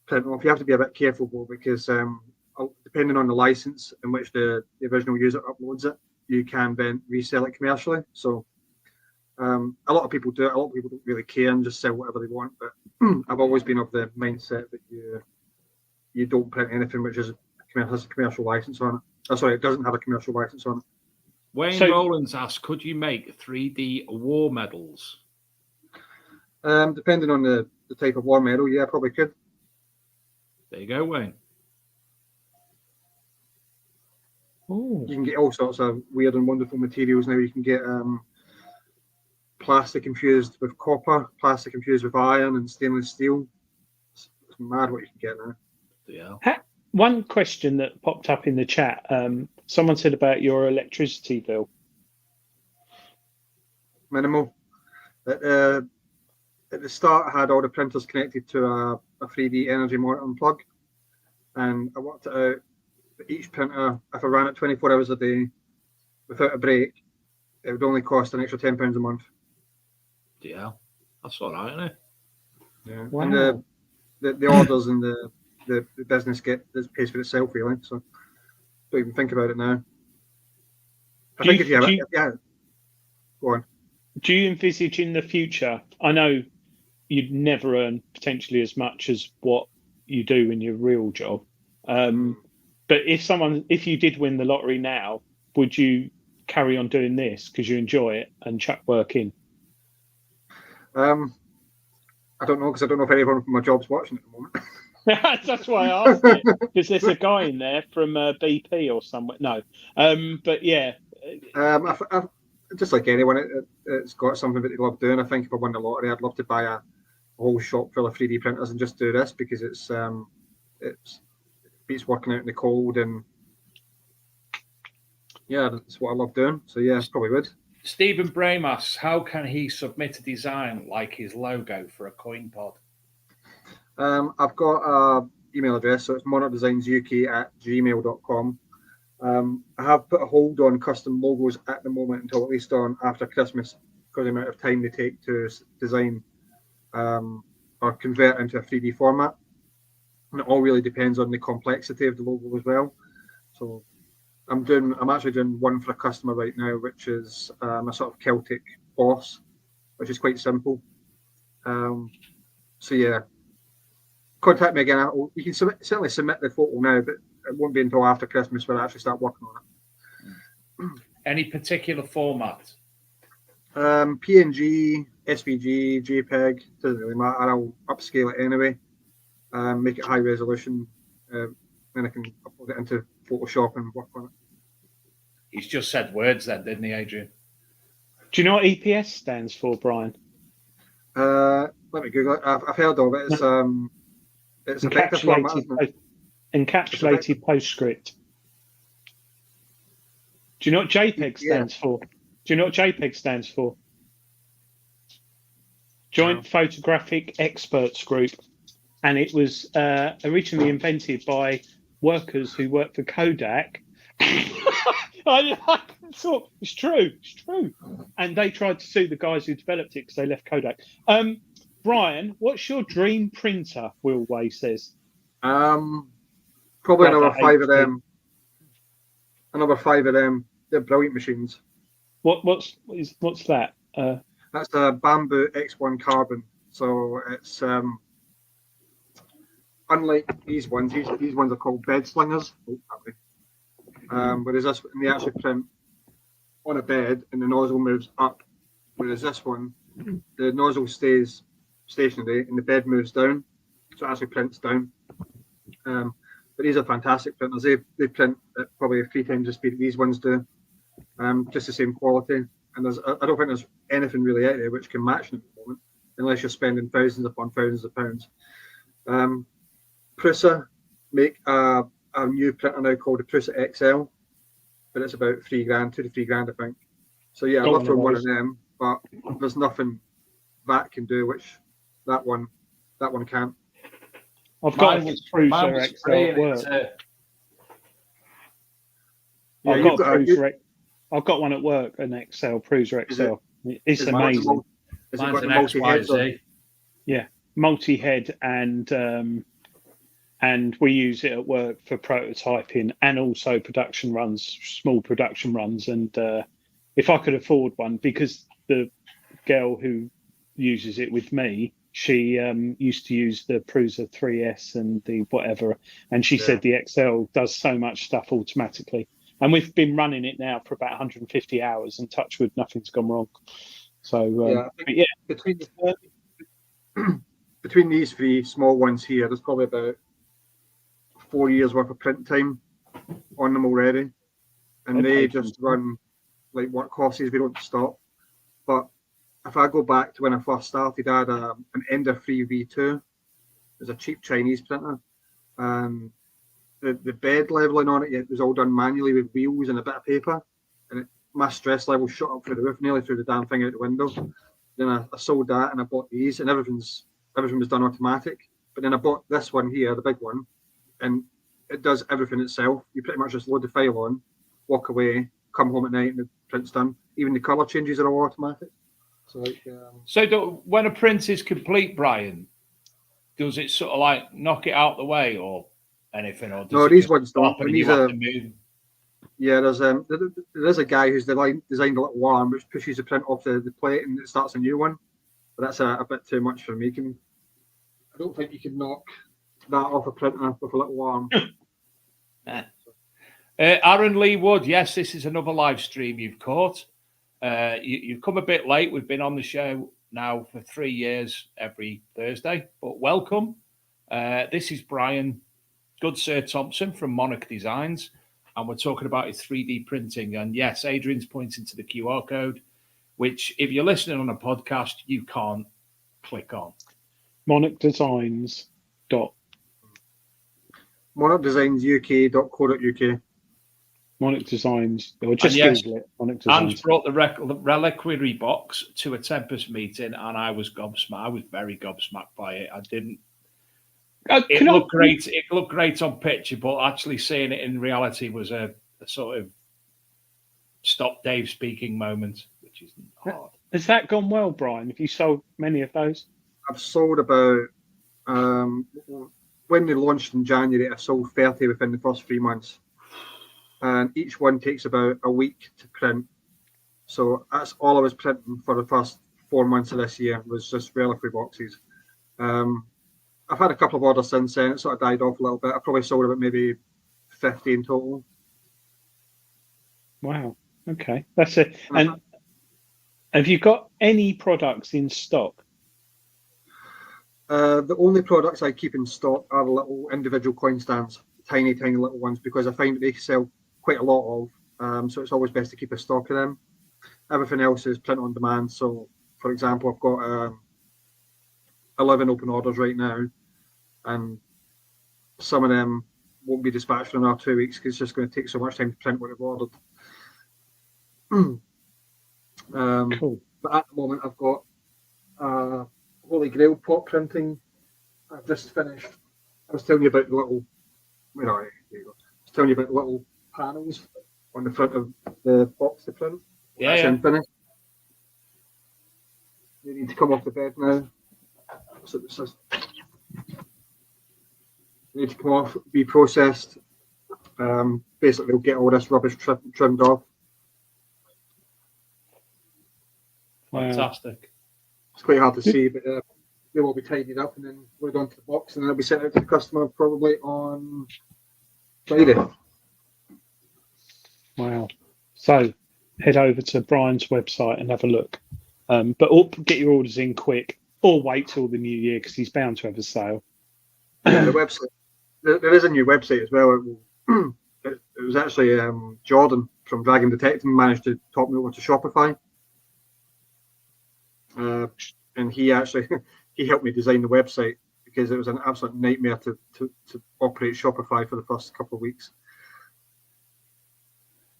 print off. You have to be a bit careful though, because depending on the license in which the original user uploads it, you can then resell it commercially. So a lot of people do it. A lot of people don't really care and just sell whatever they want. But I've always been of the mindset that you don't print anything which has a commercial license on it. Oh, sorry, it doesn't have a commercial license on it. Wayne Rowlands asked, could you make 3D war medals? Depending on the type of war medal, yeah, I probably could. There you go, Wayne. Oh, You can get all sorts of weird and wonderful materials now. You can get plastic infused with copper, plastic infused with iron and stainless steel. It's mad what you can get now. Yeah. one question that popped up in the chat. Someone said about your electricity bill. Minimal. At the start, I had all the printers connected to a 3D energy monitoring plug, and I worked it out that each printer, if I ran it 24 hours a day without a break, it would only cost an extra £10 a month. Yeah, that's all right, isn't it? Yeah. Wow. And the orders and the business pays for itself, really. So don't even think about it now. I think if you have, go on. Do you envisage in the future? I know you'd never earn potentially as much as what you do in your real job. But if you did win the lottery now, would you carry on doing this because you enjoy it and chuck work in? I don't know, because I don't know if anyone from my job's watching at the moment. That's why I asked it, because there's a guy in there from BP or somewhere. No, but yeah. I just like anyone, it's got something that they love doing. I think if I won the lottery, I'd love to buy a whole shop full of 3D printers and just do this, because it beats working out in the cold, and yeah, that's what I love doing. So yeah, probably would. Stephen Brame asks, how can he submit a design like his logo for a coin pod? I've got a email address, so it's monarchdesignsk@gmail.com. I have put a hold on custom logos at the moment until at least on after Christmas, because of the amount of time they take to design or convert into a 3D format. And it all really depends on the complexity of the logo as well. So I'm actually doing one for a customer right now, which is a sort of Celtic boss, which is quite simple. So yeah, contact me again. You can certainly submit the photo now, but it won't be until after Christmas when I actually start working on it. Any particular format? PNG, SVG, JPEG, doesn't really matter. I'll upscale it anyway, make it high resolution, then I can upload it into Photoshop and work on it. He's just said words then, didn't he, Adrian? Do you know what EPS stands for, Brian? Let me Google it. I've heard of it. It's a vector format, isn't it? Encapsulated PostScript. Do you know what JPEG stands for? Do you know what JPEG stands for? Joint Photographic Experts Group. And it was originally invented by workers who worked for Kodak. I thought it's true. And they tried to sue the guys who developed it because they left Kodak. Brian, what's your dream printer? Will Way says. Probably another 5 of them. Another 5 of them. They're brilliant machines. What's that? That's a Bamboo X1 Carbon. So it's unlike these ones. These ones are called bed slingers. Whereas this, they actually print on a bed and the nozzle moves up. Whereas this one, the nozzle stays stationary and the bed moves down, so it actually prints down. But these are fantastic printers. They print at probably 3 times the speed these ones do. Just the same quality. And I don't think there's anything really out there which can match them at the moment, unless you're spending thousands upon thousands of pounds. Prusa make a new printer now called the Prusa XL, but it's about £3,000, £2,000 to £3,000, I think. So yeah, I'd love to own one of them, but there's nothing that can do which that one can't. I've got a Prusa XL at work. I've got one at work, an XL, Prusa XL. It's amazing. Mine's an XYZ. Yeah, multi-head, and we use it at work for prototyping and also production runs, small production runs. And if I could afford one, because the girl who uses it with me, she used to use the Prusa 3S and the whatever, and she said the XL does so much stuff automatically. And we've been running it now for about 150 hours, and touch wood, nothing's gone wrong. So between these 3 small ones here, there's probably about 4 years worth of print time on them already. and they just run like workhorses. We don't stop. But if I go back to when I first started, I had an Ender 3 V2. It was a cheap Chinese printer, and the bed leveling on it was all done manually with wheels and a bit of paper, and my stress level shot up through the roof, nearly through the damn thing out the window. Then I sold that and I bought these, and everything was done automatic. But then I bought this one here, the big one, and it does everything itself. You pretty much just load the file on, walk away, come home at night, and the print's done. Even the colour changes are all automatic. So when a print is complete, Bryan, does it sort of like knock it out the way or anything? Or does no, these ones don't. And these are. Yeah, there's a guy who's designed a little arm which pushes the print off the plate and it starts a new one. But that's a bit too much for me. I don't think you can knock that off a printer with a little arm. Aaron Lee Wood, yes, this is another live stream you've caught. You've come a bit late. We've been on the show now for 3 years every Thursday, but welcome. This is Bryan Goodsir Thompson from Monarch Designs, and we're talking about his 3D printing. And yes, Adrian's pointing to the QR code, which if you're listening on a podcast, you can't click on. Monarch Designs. MonarchDesignsUK.co.uk. Monarch Designs, or just Google it. Monarch Designs. Ange brought the reliquary box to a Tempest meeting, and I was gobsmacked. I was very gobsmacked by it. I didn't. It looked great. It looked great on picture, but actually seeing it in reality was a sort of stop Dave speaking moment, which is hard. Has that gone well, Bryan? Have you sold many of those? I've sold about. When they launched in January, I sold 30 within the first 3 months. And each one takes about a week to print. So that's all I was printing for the first 4 months of this year was just reliquary boxes. I've had a couple of orders since then. It sort of died off a little bit. I probably sold about maybe 50 in total. Wow. Okay. That's it. And have you got any products in stock? The only products I keep in stock are little individual coin stands, tiny little ones, because I find that they sell quite a lot of. So it's always best to keep a stock of them. Everything else is print on demand. So, for example, I've got 11 open orders right now, and some of them won't be dispatched for another 2 weeks because it's just going to take so much time to print what I've ordered. Cool. But at the moment, I've got Holy Grail pot printing. I've just finished. I was telling you about the little. Where are you? There you go. I was telling you about the little panels on the front of the box to print. Yeah. Finished. They need to come off the bed now. So they need to come off, be processed. Basically, they'll get all this rubbish trimmed off. Fantastic. It's quite hard to see, but they will be tidied up and then loaded onto the box, and then it'll be sent out to the customer probably on Friday. Wow. So head over to Bryan's website and have a look. But get your orders in quick, or wait till the new year because he's bound to have a sale. Yeah, the website. There is a new website as well. It was actually Jordan from Dragon Detective managed to top me over to Shopify. And he helped me design the website because it was an absolute nightmare to operate Shopify for the first couple of weeks.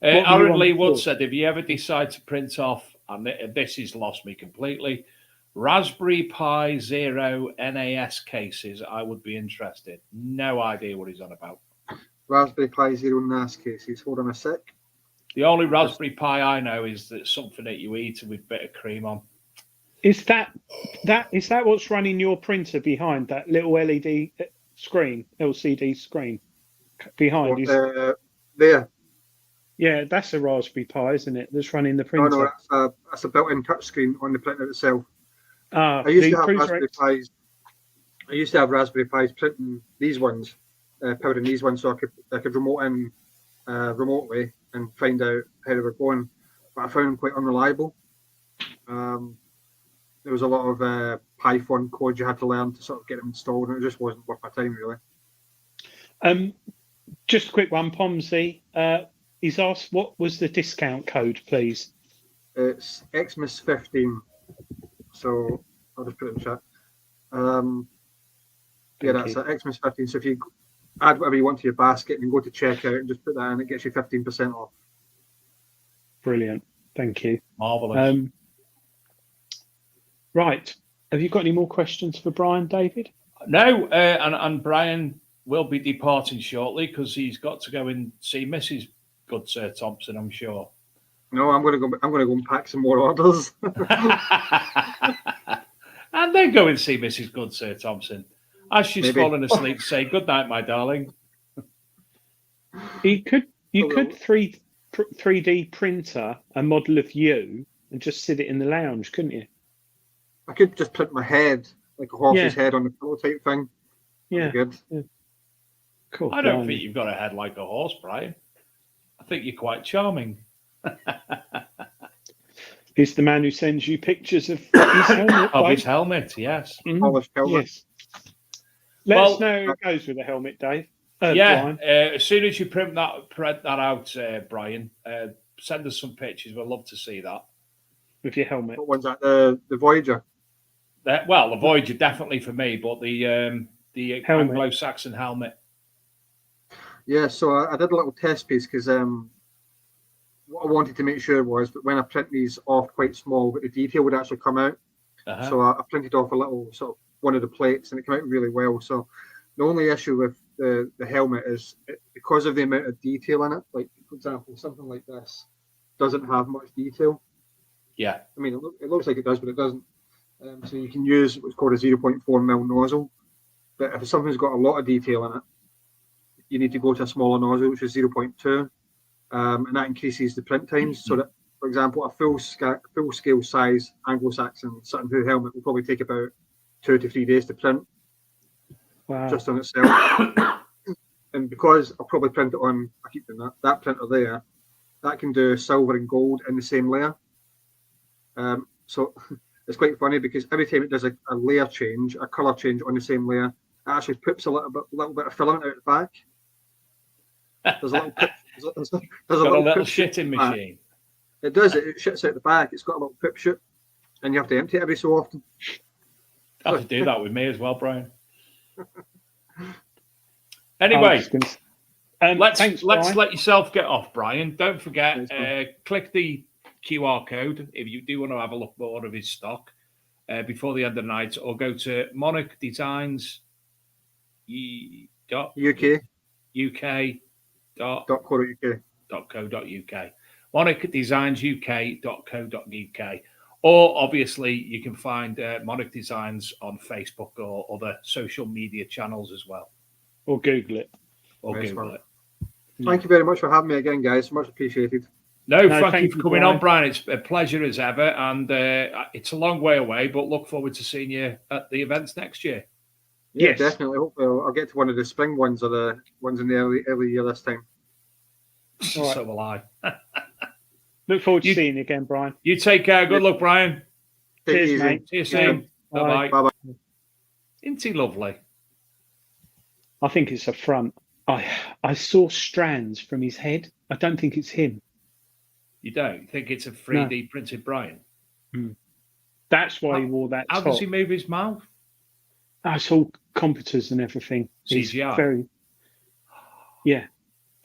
Aaron Lee Wood said, if you ever decide to print off, and this has lost me completely, Raspberry Pi Zero NAS cases, I would be interested. No idea what he's on about. Raspberry Pi Zero NAS cases. Hold on a sec. The only Raspberry Pi I know is that something that you eat with a bit of cream on. Is that what's running your printer behind that little LED screen, LCD screen behind? There. Yeah, that's a Raspberry Pi, isn't it? That's running the printer. No, that's a built-in touchscreen on the printer itself. I used to have Raspberry Pis printing these ones, powering these ones, so I could remote in remotely and find out how they were going. But I found them quite unreliable. There was a lot of Python code you had to learn to sort of get them installed, and it just wasn't worth my time, really. Just a quick one, Pomsey. he's asked what was the discount code, please. It's Xmas 15. So I'll just put it in chat. Yeah, that's it. Xmas 15. So if you add whatever you want to your basket and go to checkout and just put that in, it gets you 15% off. Brilliant. Thank you. Marvelous. Right. Have you got any more questions for Bryan, David? No, and Bryan will be departing shortly because he's got to go and see Mrs. Goodsir Thompson, I'm sure. No, I'm going to go. I'm going to go and pack some more orders. And then go and see Mrs. Goodsir Thompson. As she's Maybe. fallen asleep, say good night, my darling. You could 3D printer a model of you and just sit it in the lounge, couldn't you? I could just print my head like a horse's head on the pillow type thing. Yeah. Good. Yeah. Cool. I don't think you've got a head like a horse, Bryan. I think you're quite charming. He's the man who sends you pictures of his helmet. Of his helmet, yes. Polished helmet. Yes. Let us know how it goes with the helmet, Dave. Yeah. Bryan. As soon as you print that out, Bryan, send us some pictures. We'd love to see that. With your helmet. What one's that? The Voyager. Well, the Voyager definitely for me, but the Helmet. Anglo-Saxon helmet. Yeah, so I did a little test piece because what I wanted to make sure was that when I print these off quite small, that the detail would actually come out. Uh-huh. So I printed off a little sort of one of the plates, and it came out really well. So the only issue with the helmet is because of the amount of detail in it. Like for example, something like this doesn't have much detail. Yeah. I mean, it looks like it does, but it doesn't. So you can use what's called a 0.4mm nozzle. But if something's got a lot of detail in it, you need to go to a smaller nozzle, which is 0.2, and that increases the print times. So that, for example, a full scale size Anglo-Saxon Sutton Hoo helmet will probably take about 2 to 3 days to print. Wow. Just on itself. And because I'll probably print it on, I keep doing that printer there, that can do silver and gold in the same layer. So it's quite funny because every time it does a layer change, a colour change on the same layer, it actually puts a little bit of filament out the back. There's a little pip, there's a little shitting machine. It does. It shits out the back. It's got a little pip chute, and you have to empty it every so often. I have to do that with me as well, Bryan. Anyway, let's let yourself get off, Bryan. Don't forget, click the QR code if you do want to have a look more of his stock before the end of the night, or go to Monarch Designs UK.co.uk. monarchdesignsk.co.uk. Or obviously you can find Monarch Designs on Facebook or other social media channels as well. Or Google it. Thank you very much for having me again, guys. Much appreciated. No, thank you for coming on, Bryan. It's a pleasure as ever, and it's a long way away, but look forward to seeing you at the events next year. Yeah, yes, definitely. Hopefully I'll get to one of the spring ones or the ones in the early year this time. Right. So will I. Look forward to seeing you again, Bryan. You take care. Good luck, Bryan. Cheers, mate. See you soon. Bye-bye. Bye-bye. Isn't he lovely? I think it's a front. I saw strands from his head. I don't think it's him. You don't think it's a 3D printed Bryan? That's why he wore that How top. does he move his mouth? It's all computers and everything. CGI? Yeah.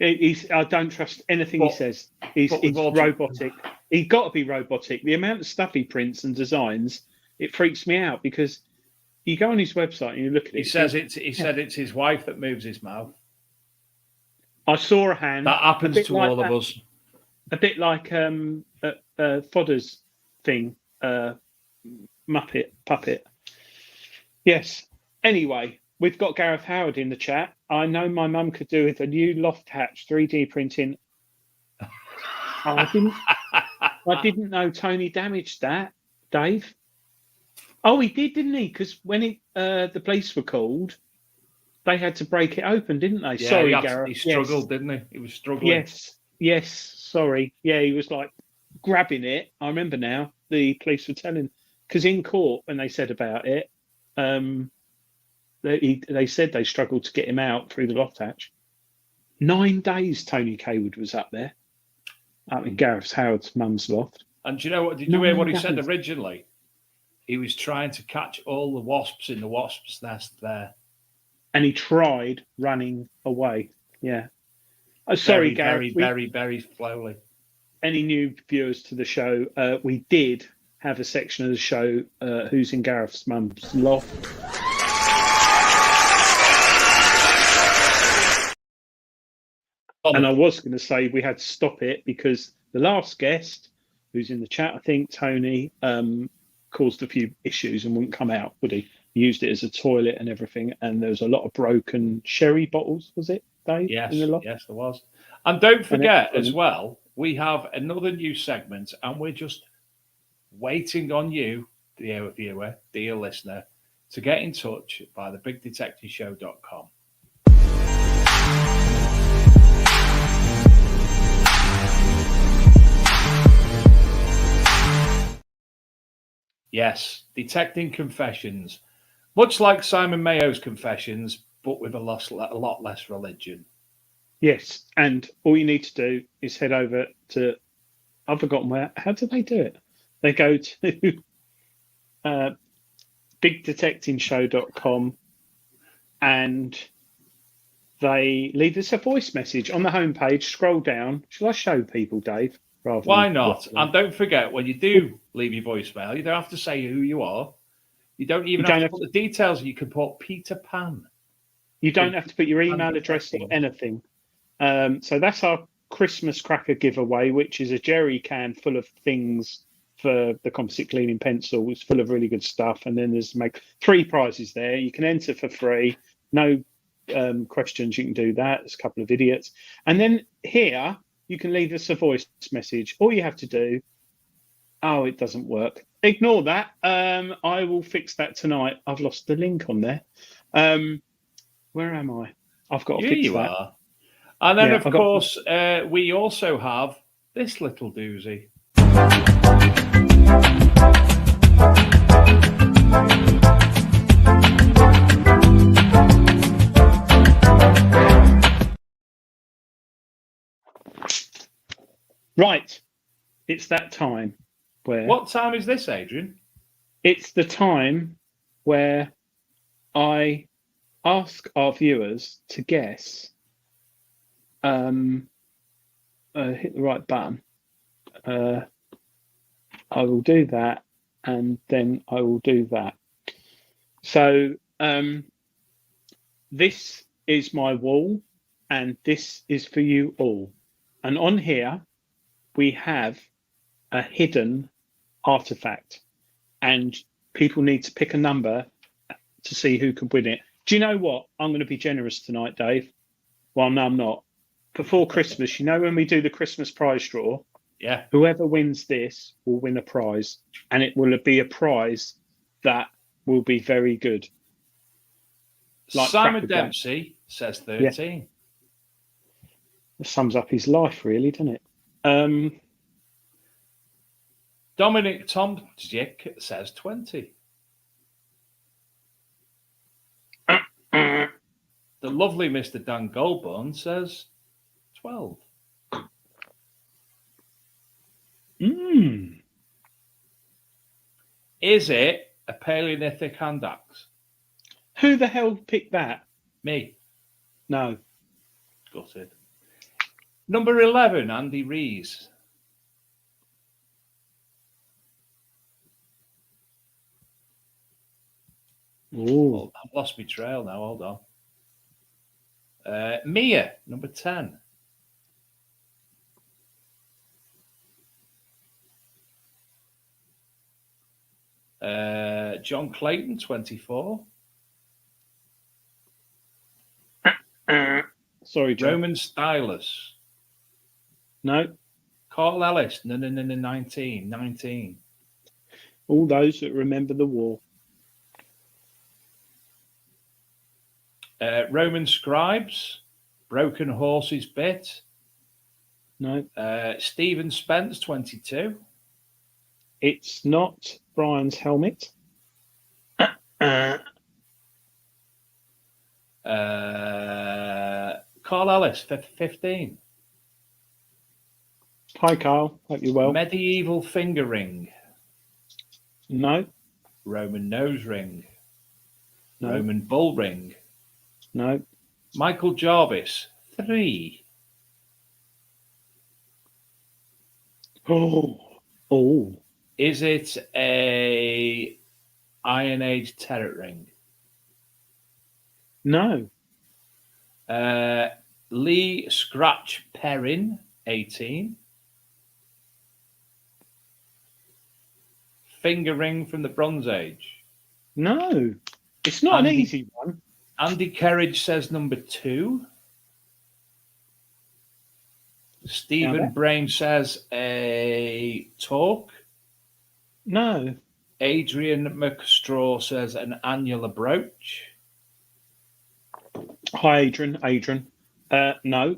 I don't trust anything he says. He's robotic. He's got to be robotic. The amount of stuff he prints and designs, it freaks me out because you go on his website and you look at it. He said it's his wife that moves his mouth. I saw a hand. That happens to all of us. A bit like Fodder's thing, Muppet puppet. Yes. Anyway, we've got Gareth Howard in the chat. I know my mum could do with a new loft hatch 3D printing. I didn't know Tony damaged that, Dave. Oh, he did, didn't he? Because when the police were called, they had to break it open, didn't they? Yeah, sorry, Gareth. He struggled, didn't he? He was struggling. Yes. Sorry. Yeah, he was like grabbing it. I remember now. The police were telling, because in court when they said about it, they said they struggled to get him out through the loft hatch. 9 days Tony Kaywood was up there. up in Gareth Howard's mum's loft. And do you know what? Did you hear what he said originally? He was trying to catch all the wasps in the wasp's nest there. And he tried running away. Yeah. Oh, sorry, Gareth. Very slowly. Any new viewers to the show, we did have a section of the show, Who's in Gareth's Mum's Loft. And I was going to say we had to stop it because the last guest, who's in the chat, I think, Tony, caused a few issues and wouldn't come out, would he? He used it as a toilet and everything, and there was a lot of broken sherry bottles, was it, Dave? Yes, in the loft? yes, there was. And don't forget as well, we have another new segment, and we're just waiting on you, dear viewer, dear listener, to get in touch by thebigdetectiveshow.com. Yes, detecting confessions, much like Simon Mayo's confessions, but with a lot less religion. Yes, and all you need to do is head over to, I've forgotten where, how do they do it? They go to bigdetectiveshow.com and they leave us a voice message on the homepage. Scroll down. Shall I show people, Dave? Why not? And don't forget, when you do leave your voicemail, you don't have to say who you are. You don't even have to put the details. You can put Peter Pan. You don't have to put your email address or anything. So that's our Christmas cracker giveaway, which is a jerry can full of things for the composite cleaning pencil. It's full of really good stuff. And then there's 3 prizes there. You can enter for free. No questions. You can do that. There's a couple of idiots. And then here, you can leave us a voice message. All you have to do, it doesn't work. Ignore that. I will fix that tonight. I've lost the link on there. Where am I? I've got to fix that. Are. And then, of course, we also have this little doozy. Right. It's that time where... What time is this, Adrian? It's the time where I ask our viewers to guess, hit the right button. I will do that, and then I will do that. So this is my wall, and this is for you all. And on here, we have a hidden artifact, and people need to pick a number to see who can win it. Do you know what? I'm going to be generous tonight, Dave. Well, no, I'm not. Before Christmas, when we do the Christmas prize draw, whoever wins this will win a prize, and it will be a prize that will be very good. Like Simon Dempsey says 13. Yeah. That sums up his life, really, doesn't it? Dominic Thompson says 20. The lovely Mr. Dan Goldburn says 12. Is it a Paleolithic hand axe? Who the hell picked that? Me. No. Got it. Number 11, Andy Rees. Oh, I've lost my trail now. Hold on. Mia, number 10. John Clayton, 24. Sorry, John. Roman Stylus. No. Carl Ellis, no, 19. All those that remember the war. Roman Scribes, Broken Horse's Bit. No. Stephen Spence, 22. It's not Bryan's helmet. Carl Ellis, 15. Hi, Carl. Hope you're well. Medieval finger ring. No. Roman nose ring. No. Roman bull ring. No. Michael Jarvis, 3. Oh. Is it a Iron Age turret ring? No. Lee Scratch Perrin, 18. Finger ring from the Bronze Age. No. It's not an easy one. Andy Kerridge says number 2. Stephen Brain says a torque. No. Adrian McStraw says an annular brooch. Hi, Adrian. No.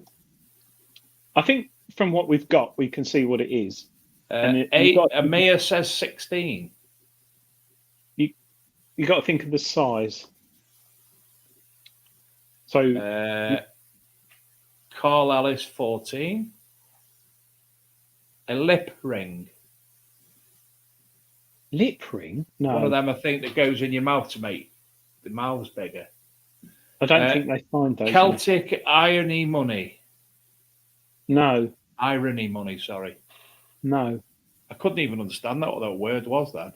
I think from what we've got, we can see what it is. Amir says 16. You got to think of the size. So Carl Ellis, 14. A lip ring. Lip ring? No. One of them, I think, that goes in your mouth to make the mouths bigger. I don't think they find those. Celtic irony money. No. Irony money, sorry. No. I couldn't even understand what that word was then.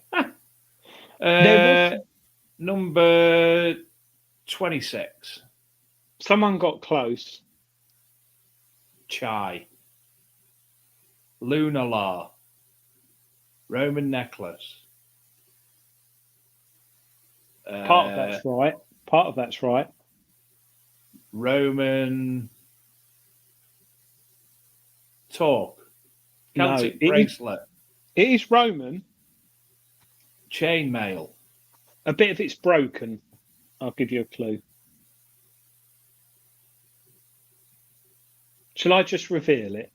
Number 26. Someone got close. Chai. Lunalar. Roman necklace. Part of that's right. Roman torque. Celtic bracelet. It is Roman. Chainmail. A bit of it's broken. I'll give you a clue. Shall I just reveal it?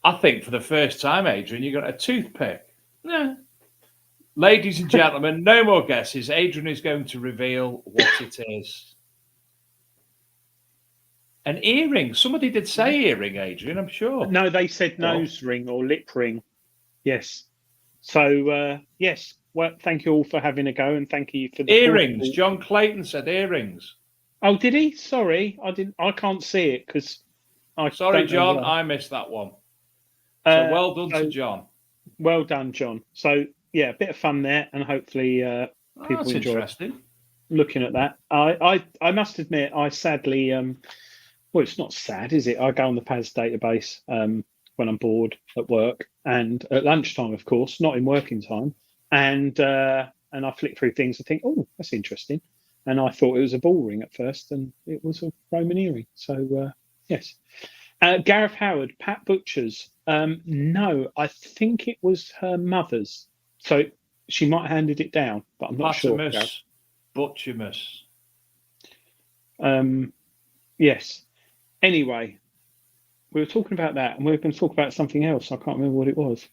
I think for the first time, Adrian, you got a toothpick. Yeah. Ladies and gentlemen, no more guesses. Adrian is going to reveal what it is. An earring. Somebody did say earring, Adrian, I'm sure. No, they said nose ring or lip ring. Yes. So, yes. Well, thank you all for having a go, and thank you for the earrings. John Clayton said earrings. Oh, did he? Sorry, I can't see it because Sorry, John, I missed that one. So well done to John. Well done, John. So yeah, a bit of fun there, and hopefully people enjoy looking at that. I must admit, I sadly, well, it's not sad, is it? I go on the PAS database when I'm bored at work, and at lunchtime, of course, not in working time, and I flick through things and think, oh, that's interesting, and I thought it was a ball ring at first, and it was a Roman earring. So yes. Gareth Howard, Pat Butcher's. No, I think it was her mother's. So she might have handed it down, but I'm not sure. Butchermus. Yes. Anyway, we were talking about that, and we were going to talk about something else. I can't remember what it was.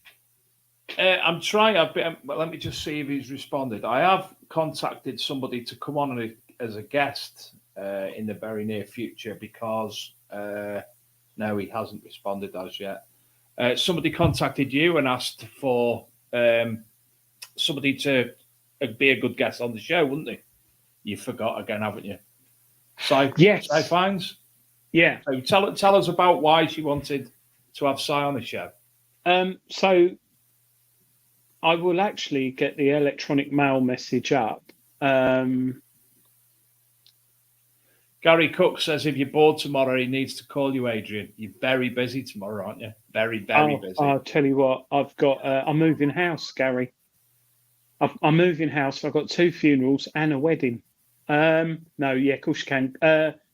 I'm trying. Let me just see if he's responded. I have contacted somebody to come on as a guest in the very near future because... no, he hasn't responded as yet. Somebody contacted you and asked for somebody to be a good guest on the show, wouldn't they? You forgot again, haven't you? Yes. Si Fines? Yeah. So tell us about why she wanted to have Si on the show. So I will actually get the electronic mail message up. Gary Cook says if you're bored tomorrow, he needs to call you, Adrian. You're very busy tomorrow, aren't you? Very, very busy. I'll tell you what, I've got. I'm moving house, Gary. I'm moving house. I've got 2 funerals and a wedding. No, yeah, of course you can.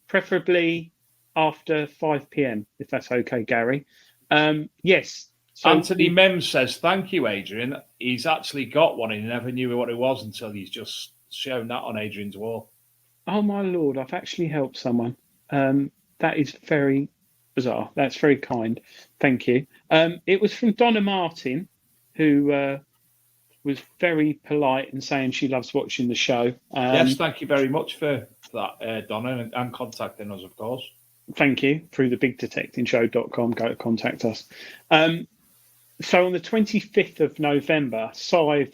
Preferably after 5 p.m, if that's okay, Gary. Yes. So, Anthony Mims says, thank you, Adrian. He's actually got one. He never knew what it was until he's just shown that on Adrian's wall. Oh, my Lord, I've actually helped someone. That is very bizarre. That's very kind. Thank you. It was from Donna Martin, who was very polite in saying she loves watching the show. Yes, thank you very much for that, Donna, and contacting us, of course. Thank you. Through the bigdetectingshow.com, go to contact us. So on the 25th of November, Si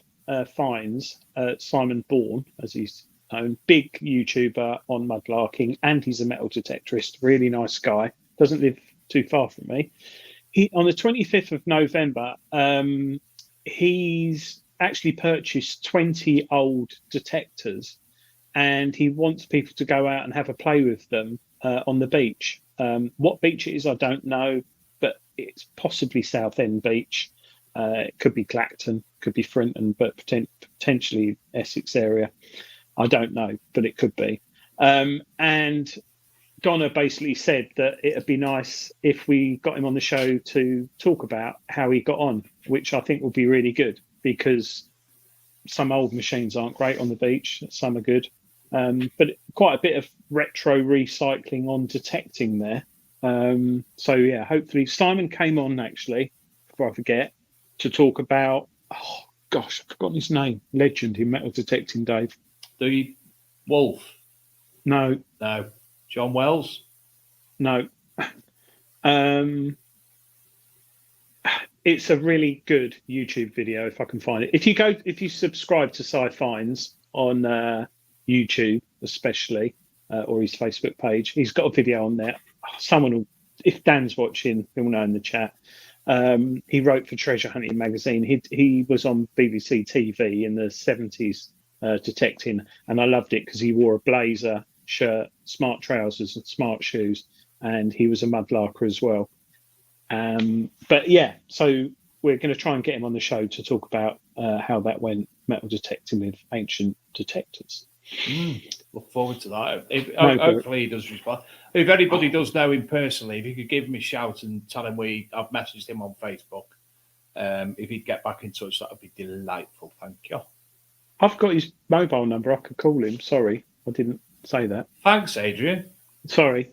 finds Simon Bourne, as he's known, big YouTuber on mudlarking, and he's a metal detectorist. Really nice guy. Doesn't live too far from me. On the 25th of November, he's actually purchased 20 old detectors, and he wants people to go out and have a play with them on the beach. What beach it is, I don't know, but it's possibly Southend Beach. It could be Clacton, could be Frinton, but potentially Essex area. I don't know, but it could be. And Donna basically said that it'd be nice if we got him on the show to talk about how he got on, which I think would be really good, because some old machines aren't great on the beach, some are good. But quite a bit of retro recycling on detecting there. So yeah, hopefully Simon came on actually, before I forget, to talk about, oh gosh, I've forgotten his name, legend in metal detecting, Dave. The Wolf. No. John Wells. No. It's a really good YouTube video if I can find it. If you subscribe to Sci Finds on YouTube, especially, or his Facebook page, he's got a video on there. Someone will, if Dan's watching, he'll know in the chat. He wrote for Treasure Hunting magazine. He was on BBC TV in the 70s detecting, and I loved it because he wore a blazer, shirt, smart trousers, and smart shoes, and he was a mudlarker as well. But yeah, so we're going to try and get him on the show to talk about how that went, metal detecting with ancient detectors. Look forward to that. Hopefully he does respond. If anybody does know him personally, if you could give him a shout and tell him I've messaged him on Facebook, if he'd get back in touch, that would be delightful. Thank you. I've got his mobile number. I could call him. Sorry, I didn't say that. Thanks, Adrian. Sorry.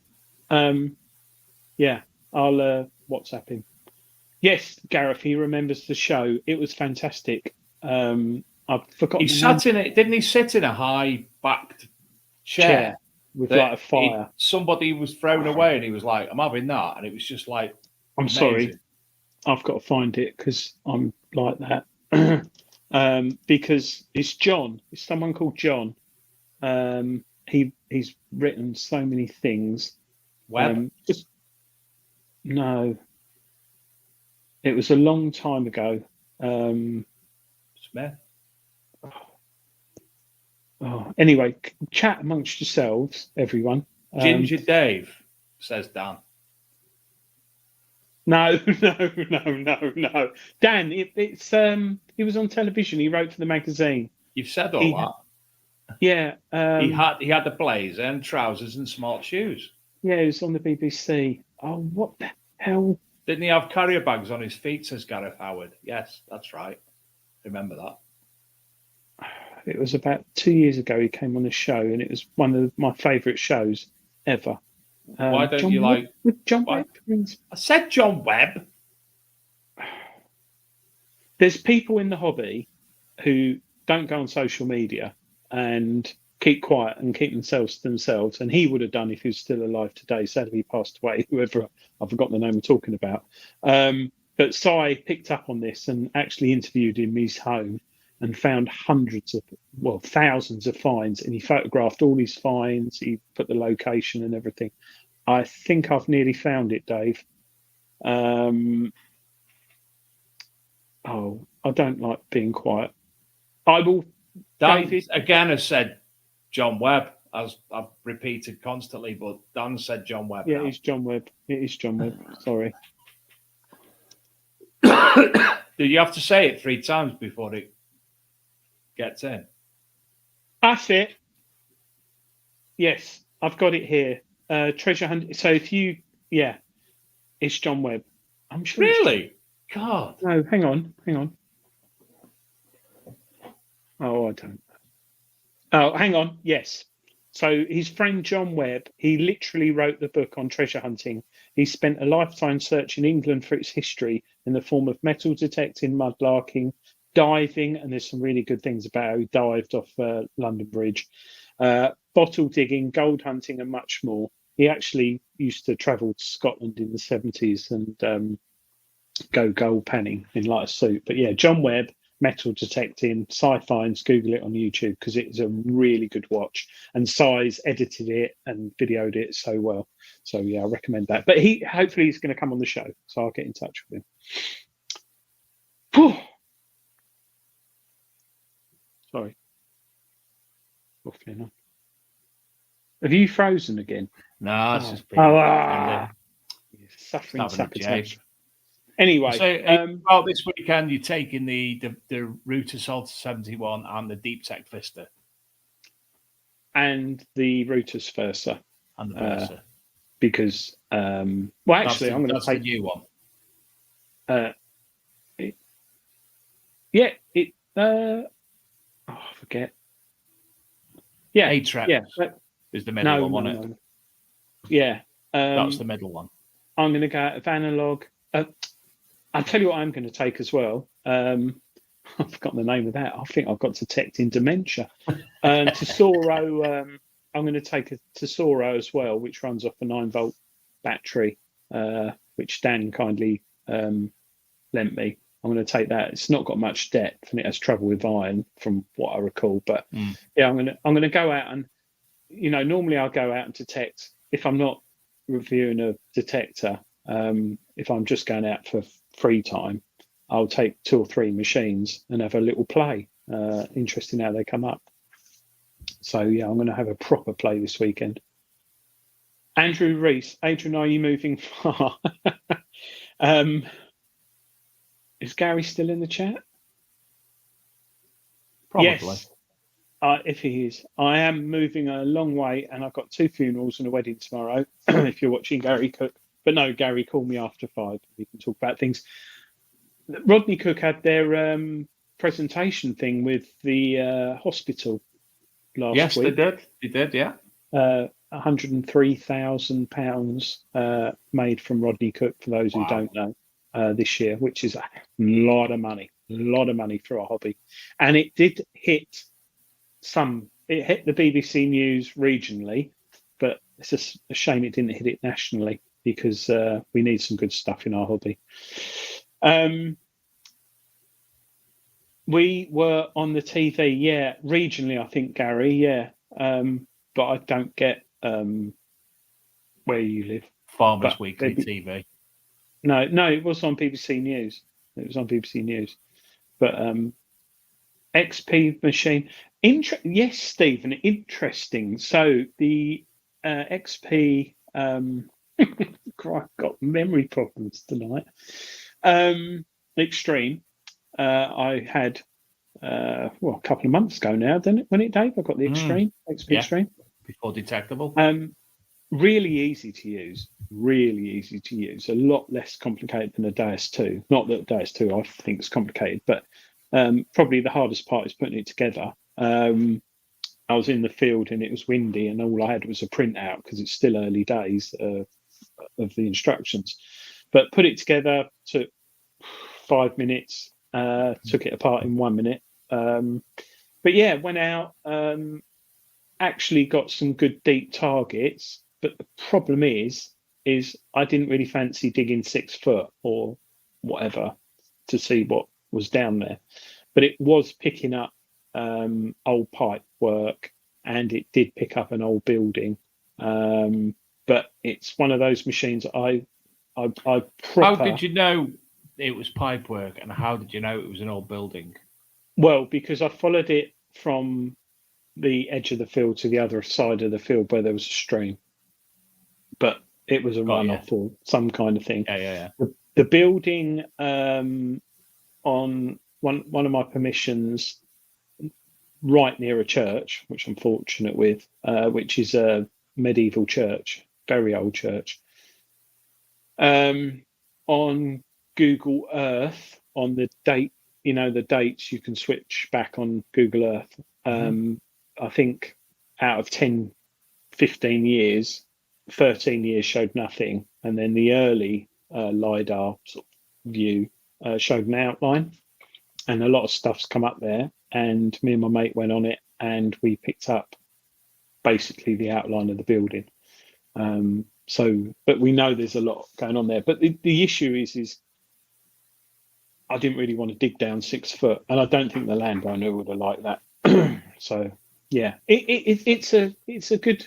Yeah, I'll WhatsApp him. Yes, Gareth, he remembers the show. It was fantastic. I've forgotten. He sat in it, didn't he? Sit in a high-backed chair with like a fire. Somebody was thrown away, and he was like, "I'm having that," and it was just like, I'm amazing. Sorry, I've got to find it because I'm like that. Because it's John. It's someone called John. He's written so many things. Webb? No. It was a long time ago. Smith? Anyway, chat amongst yourselves, everyone. Ginger Dave, says Dan. No. Dan, it's he was on television. He wrote for the magazine. You've said all that. Yeah. He had the blazer and trousers and smart shoes. Yeah, he was on the BBC. Oh, what the hell? Didn't he have carrier bags on his feet, says Gareth Howard? Yes, that's right. Remember that. It was about 2 years ago he came on the show, and it was one of my favourite shows ever. Why don't John you Webb, like... John Webb? I said John Webb. There's people in the hobby who don't go on social media and keep quiet and keep themselves to themselves, and he would have done if he was still alive today. Sadly, he passed away, whoever, I've forgotten the name I'm talking about. But Si picked up on this and actually interviewed him in his home and found thousands of finds, and he photographed all his finds. He put the location and everything. I think I've nearly found it, Dave. I don't like being quiet. I will. Dan, David again, has said John Webb, as I've repeated constantly, but Dan said John Webb. Yeah, it's John Webb. It is John Webb. Sorry. Did you have to say it 3 times before it gets in? That's it. Yes, I've got it here. Treasure hunt. So it's John Webb. I'm sure. Really? God. No, hang on. Oh, I don't. Oh, hang on. Yes. So his friend John Webb, he literally wrote the book on treasure hunting. He spent a lifetime searching England for its history in the form of metal detecting, mudlarking, diving, and there's some really good things about how he dived off London Bridge, bottle digging, gold hunting, and much more. He actually used to travel to Scotland in the 70s and go gold panning in like a suit. But yeah, John Webb, metal detecting, sci-fi, Google it on YouTube because it's a really good watch. And Size edited it and videoed it so well. So yeah, I recommend that. But hopefully he's going to come on the show, so I'll get in touch with him. Whew. Sorry. Waffling on. Have you frozen again? No, it's just suffering sabotage. Anyway, so well, this weekend you're taking the Router Salter 71 and the Deep Tech Vista and the Router's Versa and the Versa because I'm going to take the new one. I forget. Yeah, A-Trep is the middle one, wasn't it? Yeah, that's the middle one. I'm going to go out of analog. I'll tell you what I'm going to take as well. I've forgotten the name of that. I think I've got detecting dementia. Tesoro. I'm going to take a Tesoro as well, which runs off a 9-volt battery, which Dan kindly lent me. I'm going to take that. It's not got much depth and it has trouble with iron, from what I recall. But yeah, I'm going to go out and, normally I'll go out and detect if I'm not reviewing a detector. If I'm just going out for free time, I'll take 2 or 3 machines and have a little play. Interesting how they come up. So yeah, I'm going to have a proper play this weekend. Andrew Reese, Adrian, are you moving far? Is Gary still in the chat? Probably. Yes. If he is, I am moving a long way, and I've got 2 funerals and a wedding tomorrow. If you're watching Gary Cook, but no, Gary, call me after 5. We can talk about things. Rodney Cook had their presentation thing with the hospital last week. Yes, they did. They did, yeah. £103,000 made from Rodney Cook, for those who don't know, this year, which is a lot of money for a hobby. And it did hit it hit the BBC News regionally, but it's just a shame it didn't hit it nationally because we need some good stuff in our hobby. We were on the TV, yeah, regionally, I think, Gary, yeah. But I don't get where you live. Farmers Weekly TV. No, it was on BBC News. But XP machine. Yes, Stephen, interesting. So the XP, I've got memory problems tonight. Extreme. I had a couple of months ago now, didn't it? When it, Dave? I got the Extreme, XP Extreme. Before detectable. Really easy to use. A lot less complicated than a Deus 2. Not that Deus 2 I think is complicated, but probably the hardest part is putting it together. I was in the field and it was windy, and all I had was a printout because it's still early days of the instructions. But put it together, took 5 minutes. Took it apart in 1 minute. But yeah, went out. Actually got some good deep targets. But the problem is I didn't really fancy digging 6 foot or whatever to see what was down there. But it was picking up old pipe work, and it did pick up an old building. But it's one of those machines I How did you know it was pipe work, and how did you know it was an old building? Well, because I followed it from the edge of the field to the other side of the field where there was a stream. But it was a runoff or some kind of thing. Yeah. The building on one of my permissions right near a church, which I'm fortunate with, which is a medieval church, very old church. On Google Earth, on the date, the dates you can switch back on Google Earth. I think out of 10, 15 years, 13 years showed nothing. And then the early LiDAR sort of view showed an outline, and a lot of stuff's come up there. And me and my mate went on it, and we picked up basically the outline of the building. But we know there's a lot going on there. But the issue is I didn't really want to dig down 6 foot, and I don't think the landowner would have liked that. So yeah, it's a good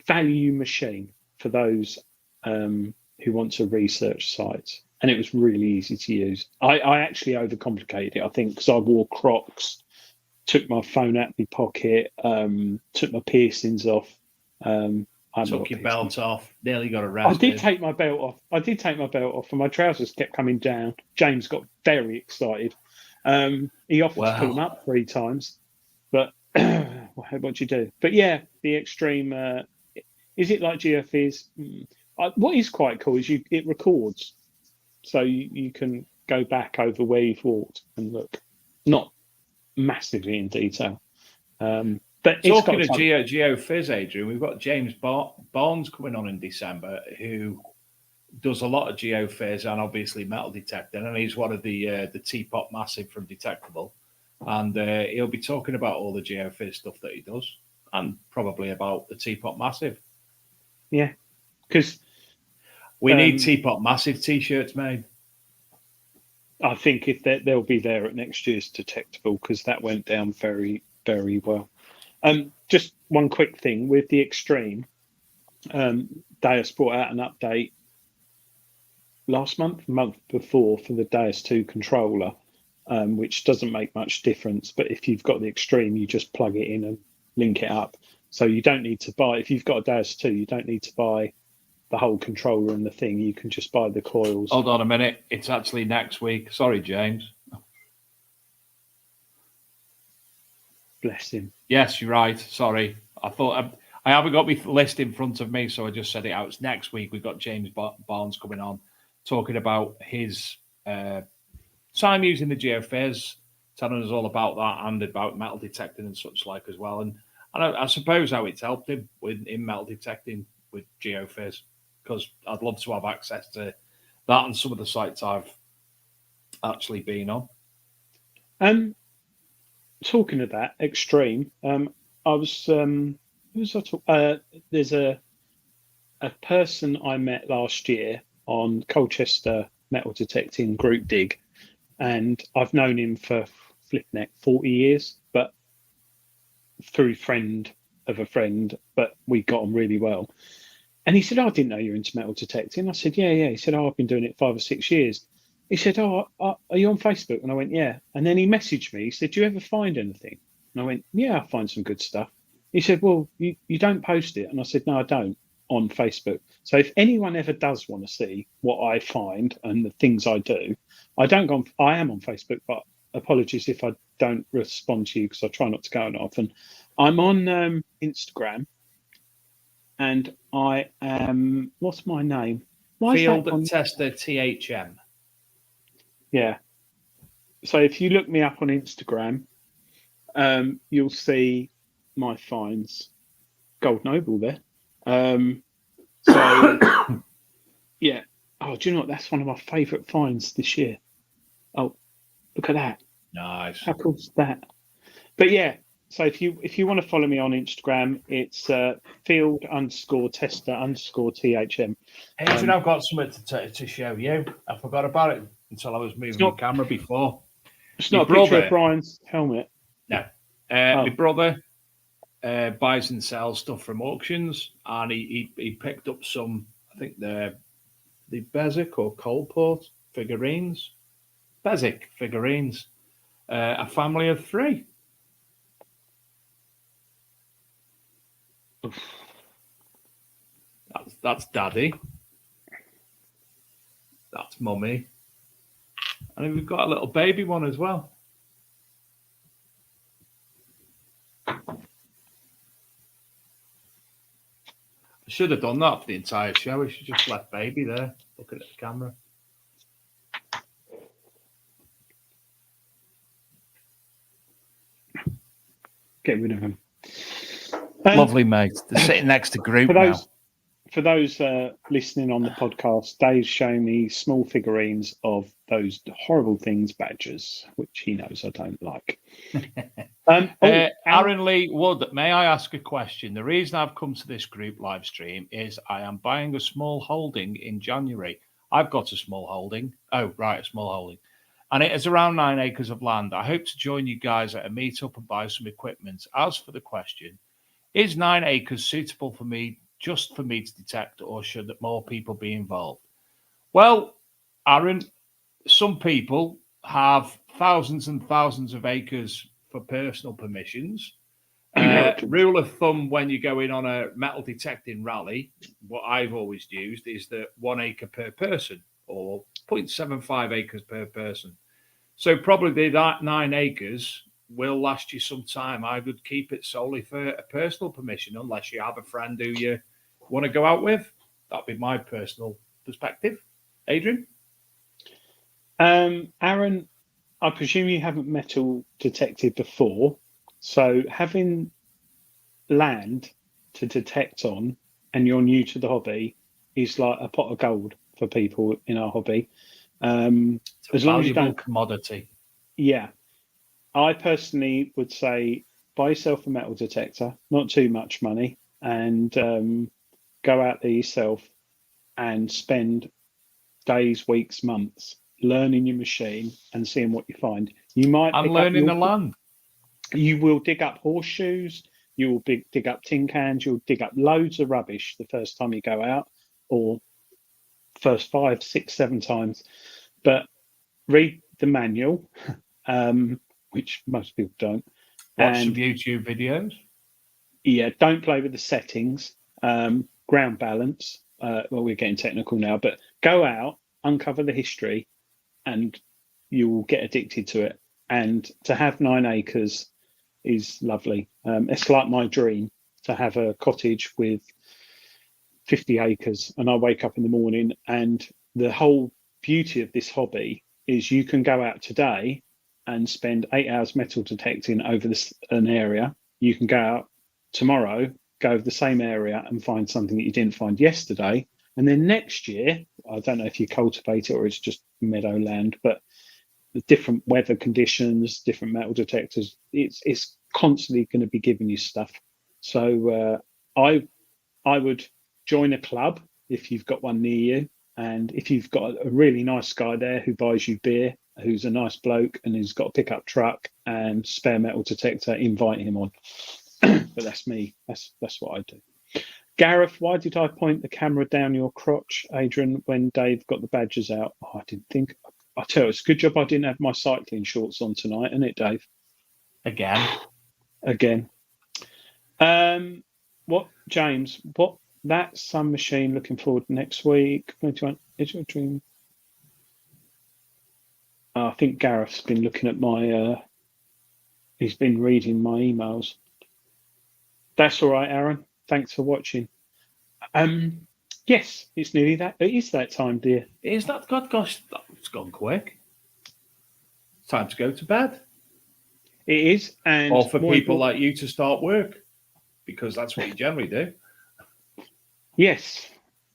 value machine for those who want to research sites, and it was really easy to use. I actually overcomplicated it, I think, because I wore Crocs, took my phone out of my pocket, took my piercings off. Took your belt off, nearly got I arrested. did take my belt off. And my trousers kept coming down. James got very excited. He offered to pull them up 3 times, but what do you do? But yeah, the extreme. Is it like GeoFizz? What is quite cool is it records, so you can go back over where you've walked and look, not massively in detail. But talking of GeoFizz, Adrian, we've got James Barnes coming on in December, who does a lot of GeoFizz and obviously metal detecting, and he's one of the Teapot Massive from Detectable, and he'll be talking about all the GeoFizz stuff that he does, and probably about the Teapot Massive. Yeah, because we need Teapot Massive t-shirts made. I think if they'll be there at next year's Detectable, because that went down very, very well. Just one quick thing with the Extreme. Deus brought out an update last month before, for the Deus 2 controller, which doesn't make much difference. But if you've got the Extreme, you just plug it in and link it up. So you don't need to buy, if you've got a Deus 2, you don't need to buy the whole controller and the thing. You can just buy the coils. Hold on a minute. It's actually next week. Sorry, James. Bless him. Yes, you're right. Sorry. I thought I haven't got my list in front of me, so I just said it out. It's next week. We've got James Barnes coming on, talking about his time using the GeoFizz, telling us all about that and about metal detecting and such like as well. And I suppose how it's helped him in metal detecting with GeoFizz, because I'd love to have access to that and some of the sites I've actually been on. Talking of that Extreme, I was who was I talking? There's a person I met last year on Colchester Metal Detecting Group Dig, and I've known him for flipping 40 years, but through friend of a friend, but we got on really well. And he said, I didn't know you're into metal detecting. I said, yeah. He said, I've been doing it 5 or 6 years. He said, are you on Facebook? And I went, yeah. And then he messaged me. He said, do you ever find anything? And I went, yeah, I find some good stuff. He said, well, you don't post it. And I said, no, I don't, on Facebook. So if anyone ever does want to see what I find and the things I do, I am on Facebook, but apologies if I don't respond to you, because I try not to go on often. I'm on Instagram, and I am, what's my name? Field Tester THM. Yeah. So if you look me up on Instagram, you'll see my finds. Gold Noble there. So yeah. Oh, do you know what? That's one of my favourite finds this year. Oh, look at that. Nice. How cool is that? But yeah, so if you want to follow me on Instagram, it's field_tester_THM. Adrian, I've got something to show you. I forgot about it until I was moving the camera before. It's not a picture of Bryan's helmet. No. My brother buys and sells stuff from auctions, and he picked up some, I think the Bezic or Coalport figurines. Bezic figurines. A family of 3. That's Daddy. That's Mummy. And we've got a little baby one as well. I should have done that for the entire show. I should just left baby there, looking at the camera. Get rid of him. Lovely, mate. They're sitting next to group now. For those listening on the podcast, Dave's showing me small figurines of those horrible things, badgers, which he knows I don't like. Aaron Lee Wood, may I ask a question? The reason I've come to this group live stream is I am buying a small holding in January. I've got a small holding. Oh, right, a small holding. and it is around 9 acres of land. I hope to join you guys at a meetup and buy some equipment. As for the question, is 9 acres suitable for me, just for me to detect, or should more people be involved? Well, Aaron, some people have thousands and thousands of acres for personal permissions. Rule of thumb when you go in on a metal detecting rally, what I've always used is that 1 acre per person, or 0.75 acres per person. So probably that 9 acres will last you some time. I would keep it solely for a personal permission, unless you have a friend who you want to go out with. That'd be my personal perspective. Adrian? Aaron, I presume you haven't metal detected before. So having land to detect on, and you're new to the hobby, is like a pot of gold for people in our hobby. As long as you don't commodity. Yeah, I personally would say buy yourself a metal detector, not too much money, and go out there yourself and spend days, weeks, months learning your machine and seeing what you find. You might learning the land. You will dig up horseshoes. You will dig up tin cans. You'll dig up loads of rubbish the first time you go out, or first 5, 6, 7 times. But read the manual, which most people don't. Watch some YouTube videos. Yeah, don't play with the settings. Ground balance. Well, we're getting technical now, but go out, uncover the history, and you will get addicted to it. And to have 9 acres is lovely. It's like my dream to have a cottage with 50 acres, and I wake up in the morning, and the whole beauty of this hobby is you can go out today and spend 8 hours metal detecting over an area. You can go out tomorrow, go over the same area and find something that you didn't find yesterday. And then next year, I don't know if you cultivate it or it's just meadowland, but the different weather conditions, different metal detectors, it's constantly going to be giving you stuff. So I would join a club if you've got one near you. And if you've got a really nice guy there who buys you beer, who's a nice bloke and who's got a pickup truck and spare metal detector, invite him on. But that's me. That's what I do. Gareth, why did I point the camera down your crotch, Adrian, when Dave got the badges out? Oh, I didn't think. I tell you, it's a good job I didn't have my cycling shorts on tonight, isn't it, Dave? Again. What, James? What? That Sun Machine looking forward next week. 21, is your dream? I think Gareth's been looking at my. He's been reading my emails. That's all right, Aaron. Thanks for watching. Yes, it's nearly that. It is that time, dear. Is that? God, gosh, it's gone quick. It's time to go to bed. It is, and or for people like you to start work, because that's what you generally do. Yes,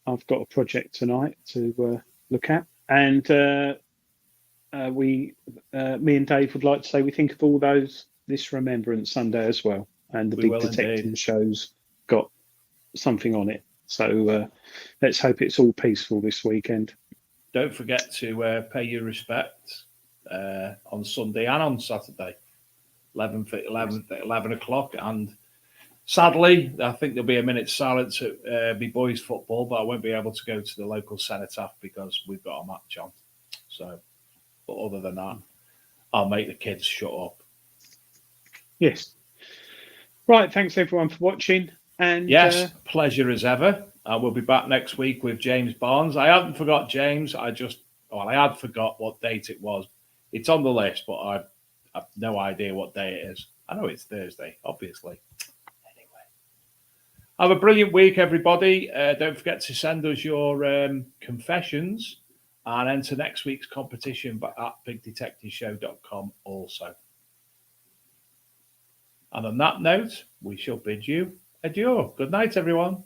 I've got a project tonight to look at, and me and Dave would like to say we think of all those this Remembrance Sunday as well, and the big detecting show's got something on it. So let's hope it's all peaceful this weekend. Don't forget to pay your respects on Sunday and on Saturday, 11 o'clock. And sadly, I think there'll be a minute's silence at my boys' football, but I won't be able to go to the local cenotaph because we've got a match on. So, but other than that, I'll make the kids shut up. Yes. Right. Thanks everyone for watching. And yes, pleasure as ever. We'll be back next week with James Barnes. I haven't forgot James. I had forgot what date it was. It's on the list, but I have no idea what day it is. I know it's Thursday, obviously. Anyway, have a brilliant week, everybody. Don't forget to send us your confessions and enter next week's competition at bigdetectiveshow.com also. And on that note, we shall bid you adieu. Good night, everyone.